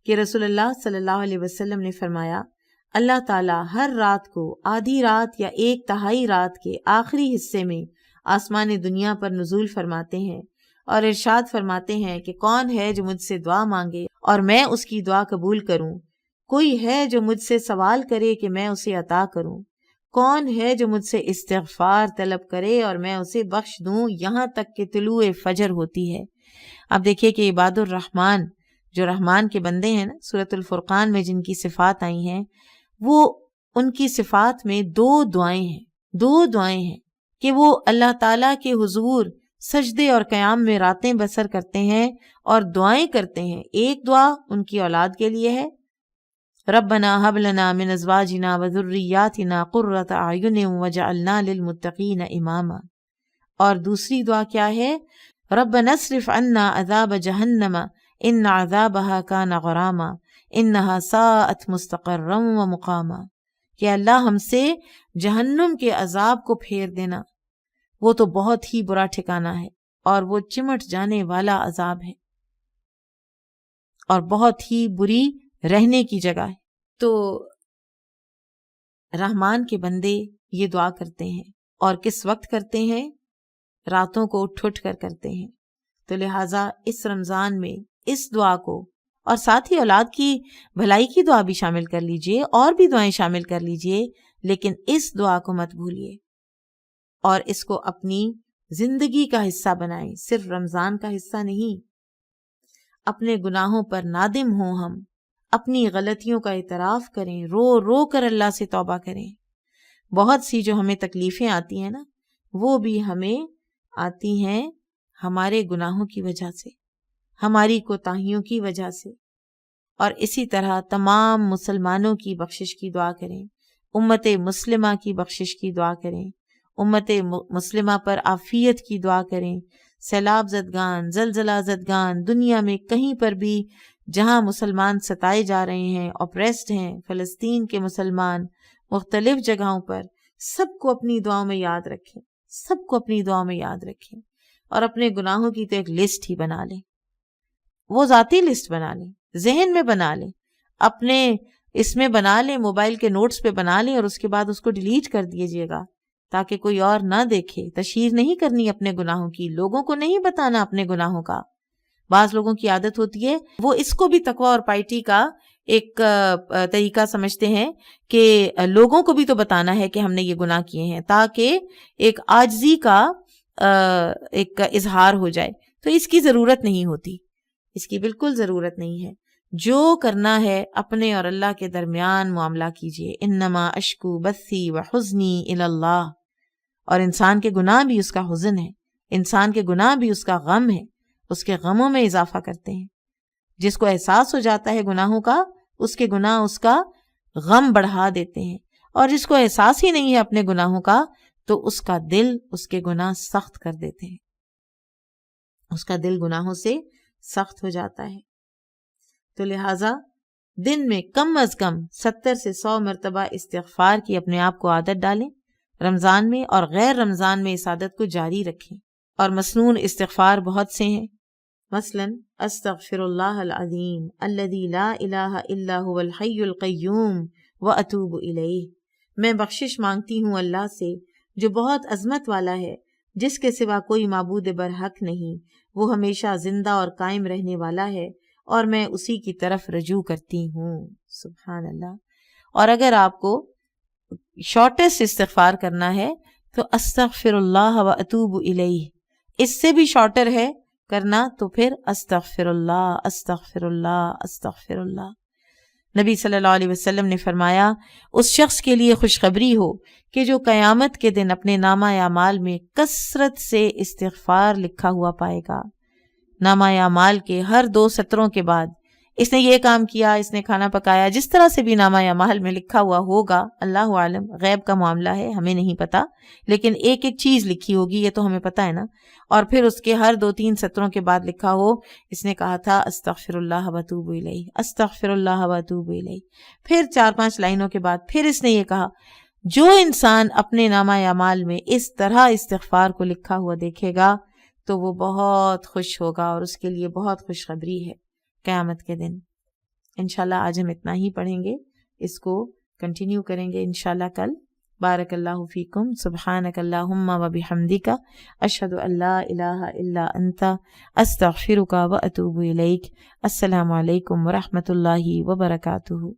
کہ رسول اللہ صلی اللہ علیہ وسلم نے فرمایا اللہ تعالیٰ ہر رات کو آدھی رات یا 1/3 رات کے آخری حصے میں آسمان دنیا پر نزول فرماتے ہیں اور ارشاد فرماتے ہیں کہ کون ہے جو مجھ سے دعا مانگے اور میں اس کی دعا قبول کروں، کوئی ہے جو مجھ سے سوال کرے کہ میں اسے عطا کروں، کون ہے جو مجھ سے استغفار طلب کرے اور میں اسے بخش دوں یہاں تک کہ طلوع فجر ہوتی ہے۔ اب دیکھیے کہ عباد الرحمن جو رحمان کے بندے ہیں نا، سورۃ الفرقان میں جن کی صفات آئی ہیں، وہ ان کی صفات میں 2 دعائیں ہیں کہ وہ اللہ تعالیٰ کے حضور سجدے اور قیام میں راتیں بسر کرتے ہیں اور دعائیں کرتے ہیں۔ ایک دعا ان کی اولاد کے لیے ہے، ربنا هب لنا من ازواجنا وذریاتنا قرۃ اعین واجعلنا للمتقین اماما، اور دوسری دعا کیا ہے، ربنا اصرف عنا عذاب جہنم ان عذابها کان غراما انہا ساءت مستقرا ومقاما، کہ اللہ ہم سے جہنم کے عذاب کو پھیر دینا، وہ تو بہت ہی برا ٹھکانہ ہے اور وہ چمٹ جانے والا عذاب ہے اور بہت ہی بری رہنے کی جگہ ہے۔ تو رحمان کے بندے یہ دعا کرتے ہیں، اور کس وقت کرتے ہیں؟ راتوں کو اٹھ کر کرتے ہیں۔ تو لہٰذا اس رمضان میں اس دعا کو اور ساتھ ہی اولاد کی بھلائی کی دعا بھی شامل کر لیجئے اور بھی دعائیں شامل کر لیجئے، لیکن اس دعا کو مت بھولیے اور اس کو اپنی زندگی کا حصہ بنائیں، صرف رمضان کا حصہ نہیں۔ اپنے گناہوں پر نادم ہوں، ہم اپنی غلطیوں کا اعتراف کریں، رو کر اللہ سے توبہ کریں۔ بہت سی جو ہمیں تکلیفیں آتی ہیں نا، وہ بھی ہمیں آتی ہیں ہمارے گناہوں کی وجہ سے، ہماری کوتاہیوں کی وجہ سے، اور اسی طرح تمام مسلمانوں کی بخشش کی دعا کریں، امت مسلمہ کی بخشش کی دعا کریں، امت مسلمہ پر عافیت کی دعا کریں۔ سیلاب زدگان، زلزلہ زدگان، دنیا میں کہیں پر بھی جہاں مسلمان ستائے جا رہے ہیں، اپریسڈ ہیں، فلسطین کے مسلمان مختلف جگہوں پر، سب کو اپنی دعاؤں میں یاد رکھیں، سب کو اپنی دعاؤں میں یاد رکھیں، اور اپنے گناہوں کی تو ایک لسٹ ہی بنا لیں، وہ ذاتی لسٹ بنا لیں، ذہن میں بنا لیں، اپنے اس میں بنا لیں، موبائل کے نوٹس پہ بنا لیں، اور اس کے بعد اس کو ڈیلیٹ کر دیجیے گا تاکہ کوئی اور نہ دیکھے. تشہیر نہیں کرنی اپنے گناہوں کی، لوگوں کو نہیں بتانا اپنے گناہوں کا. بعض لوگوں کی عادت ہوتی ہے وہ اس کو بھی تقویٰ اور پائٹی کا ایک طریقہ سمجھتے ہیں کہ لوگوں کو بھی تو بتانا ہے کہ ہم نے یہ گناہ کیے ہیں، تاکہ ایک عاجزی کا ایک اظہار ہو جائے. تو اس کی ضرورت نہیں ہوتی، اس کی بالکل ضرورت نہیں ہے. جو کرنا ہے اپنے اور اللہ کے درمیان معاملہ کیجئے. انما اشکو بثی و حزنی الی اللہ. اور انسان کے گناہ بھی اس کا حزن ہے، انسان کے گناہ بھی اس کا غم ہے، اس کے غموں میں اضافہ کرتے ہیں. جس کو احساس ہو جاتا ہے گناہوں کا، اس کے گناہ اس کا غم بڑھا دیتے ہیں. اور جس کو احساس ہی نہیں ہے اپنے گناہوں کا، تو اس کا دل اس کے گناہ سخت کر دیتے ہیں، اس کا دل گناہوں سے سخت ہو جاتا ہے. تو لہٰذا دن میں کم از کم 70 سے 100 مرتبہ استغفار کی اپنے آپ کو عادت ڈالیں. رمضان میں اور غیر رمضان میں اس عادت کو جاری رکھیں. اور مسنون استغفار بہت سے ہیں، مثلا استغفر اللہ العظیم الذی لا الہ الا هو الحی القیوم واتوب الیہ. میں بخشش مانگتی ہوں اللہ سے جو بہت عظمت والا ہے، جس کے سوا کوئی معبود برحق نہیں، وہ ہمیشہ زندہ اور قائم رہنے والا ہے، اور میں اسی کی طرف رجوع کرتی ہوں. سبحان اللہ. اور اگر آپ کو شارٹیسٹ استغفار کرنا ہے تو استغفر اللہ واتوب الیہ، اس سے بھی شارٹر ہے کرنا، تو پھر استغفر اللہ استغفر اللہ استغفر اللہ. نبی صلی اللہ علیہ وسلم نے فرمایا اس شخص کے لیے خوشخبری ہو کہ جو قیامت کے دن اپنے نامہ اعمال میں کثرت سے استغفار لکھا ہوا پائے گا. نامہ اعمال کے ہر 2 سطروں کے بعد اس نے یہ کام کیا، اس نے کھانا پکایا، جس طرح سے بھی نامہ اعمال میں لکھا ہوا ہوگا، اللہ عالم، غیب کا معاملہ ہے، ہمیں نہیں پتا، لیکن ایک ایک چیز لکھی ہوگی، یہ تو ہمیں پتا ہے نا. اور پھر اس کے ہر 2-3 سطروں کے بعد لکھا ہو اس نے کہا تھا استغفر اللہ واتوب الیہ، استغفر اللہ واتوب الیہ. پھر 4-5 لائنوں کے بعد پھر اس نے یہ کہا جو انسان اپنے نامہ اعمال میں اس طرح استغفار کو لکھا ہوا دیکھے گا تو وہ بہت خوش ہوگا، اور اس کے لیے بہت خوشخبری ہے قیامت کے دن. انشاءاللہ آج ہم اتنا ہی پڑھیں گے، اس کو کنٹینیو کریں گے انشاءاللہ کل. بارک اللہ فیکم. سبحانک اللہم و بحمدک، اشہد ان لا الہ الا انت، استغفرک و اتوب الیک. السلام علیکم ورحمۃ اللہ وبرکاتہ.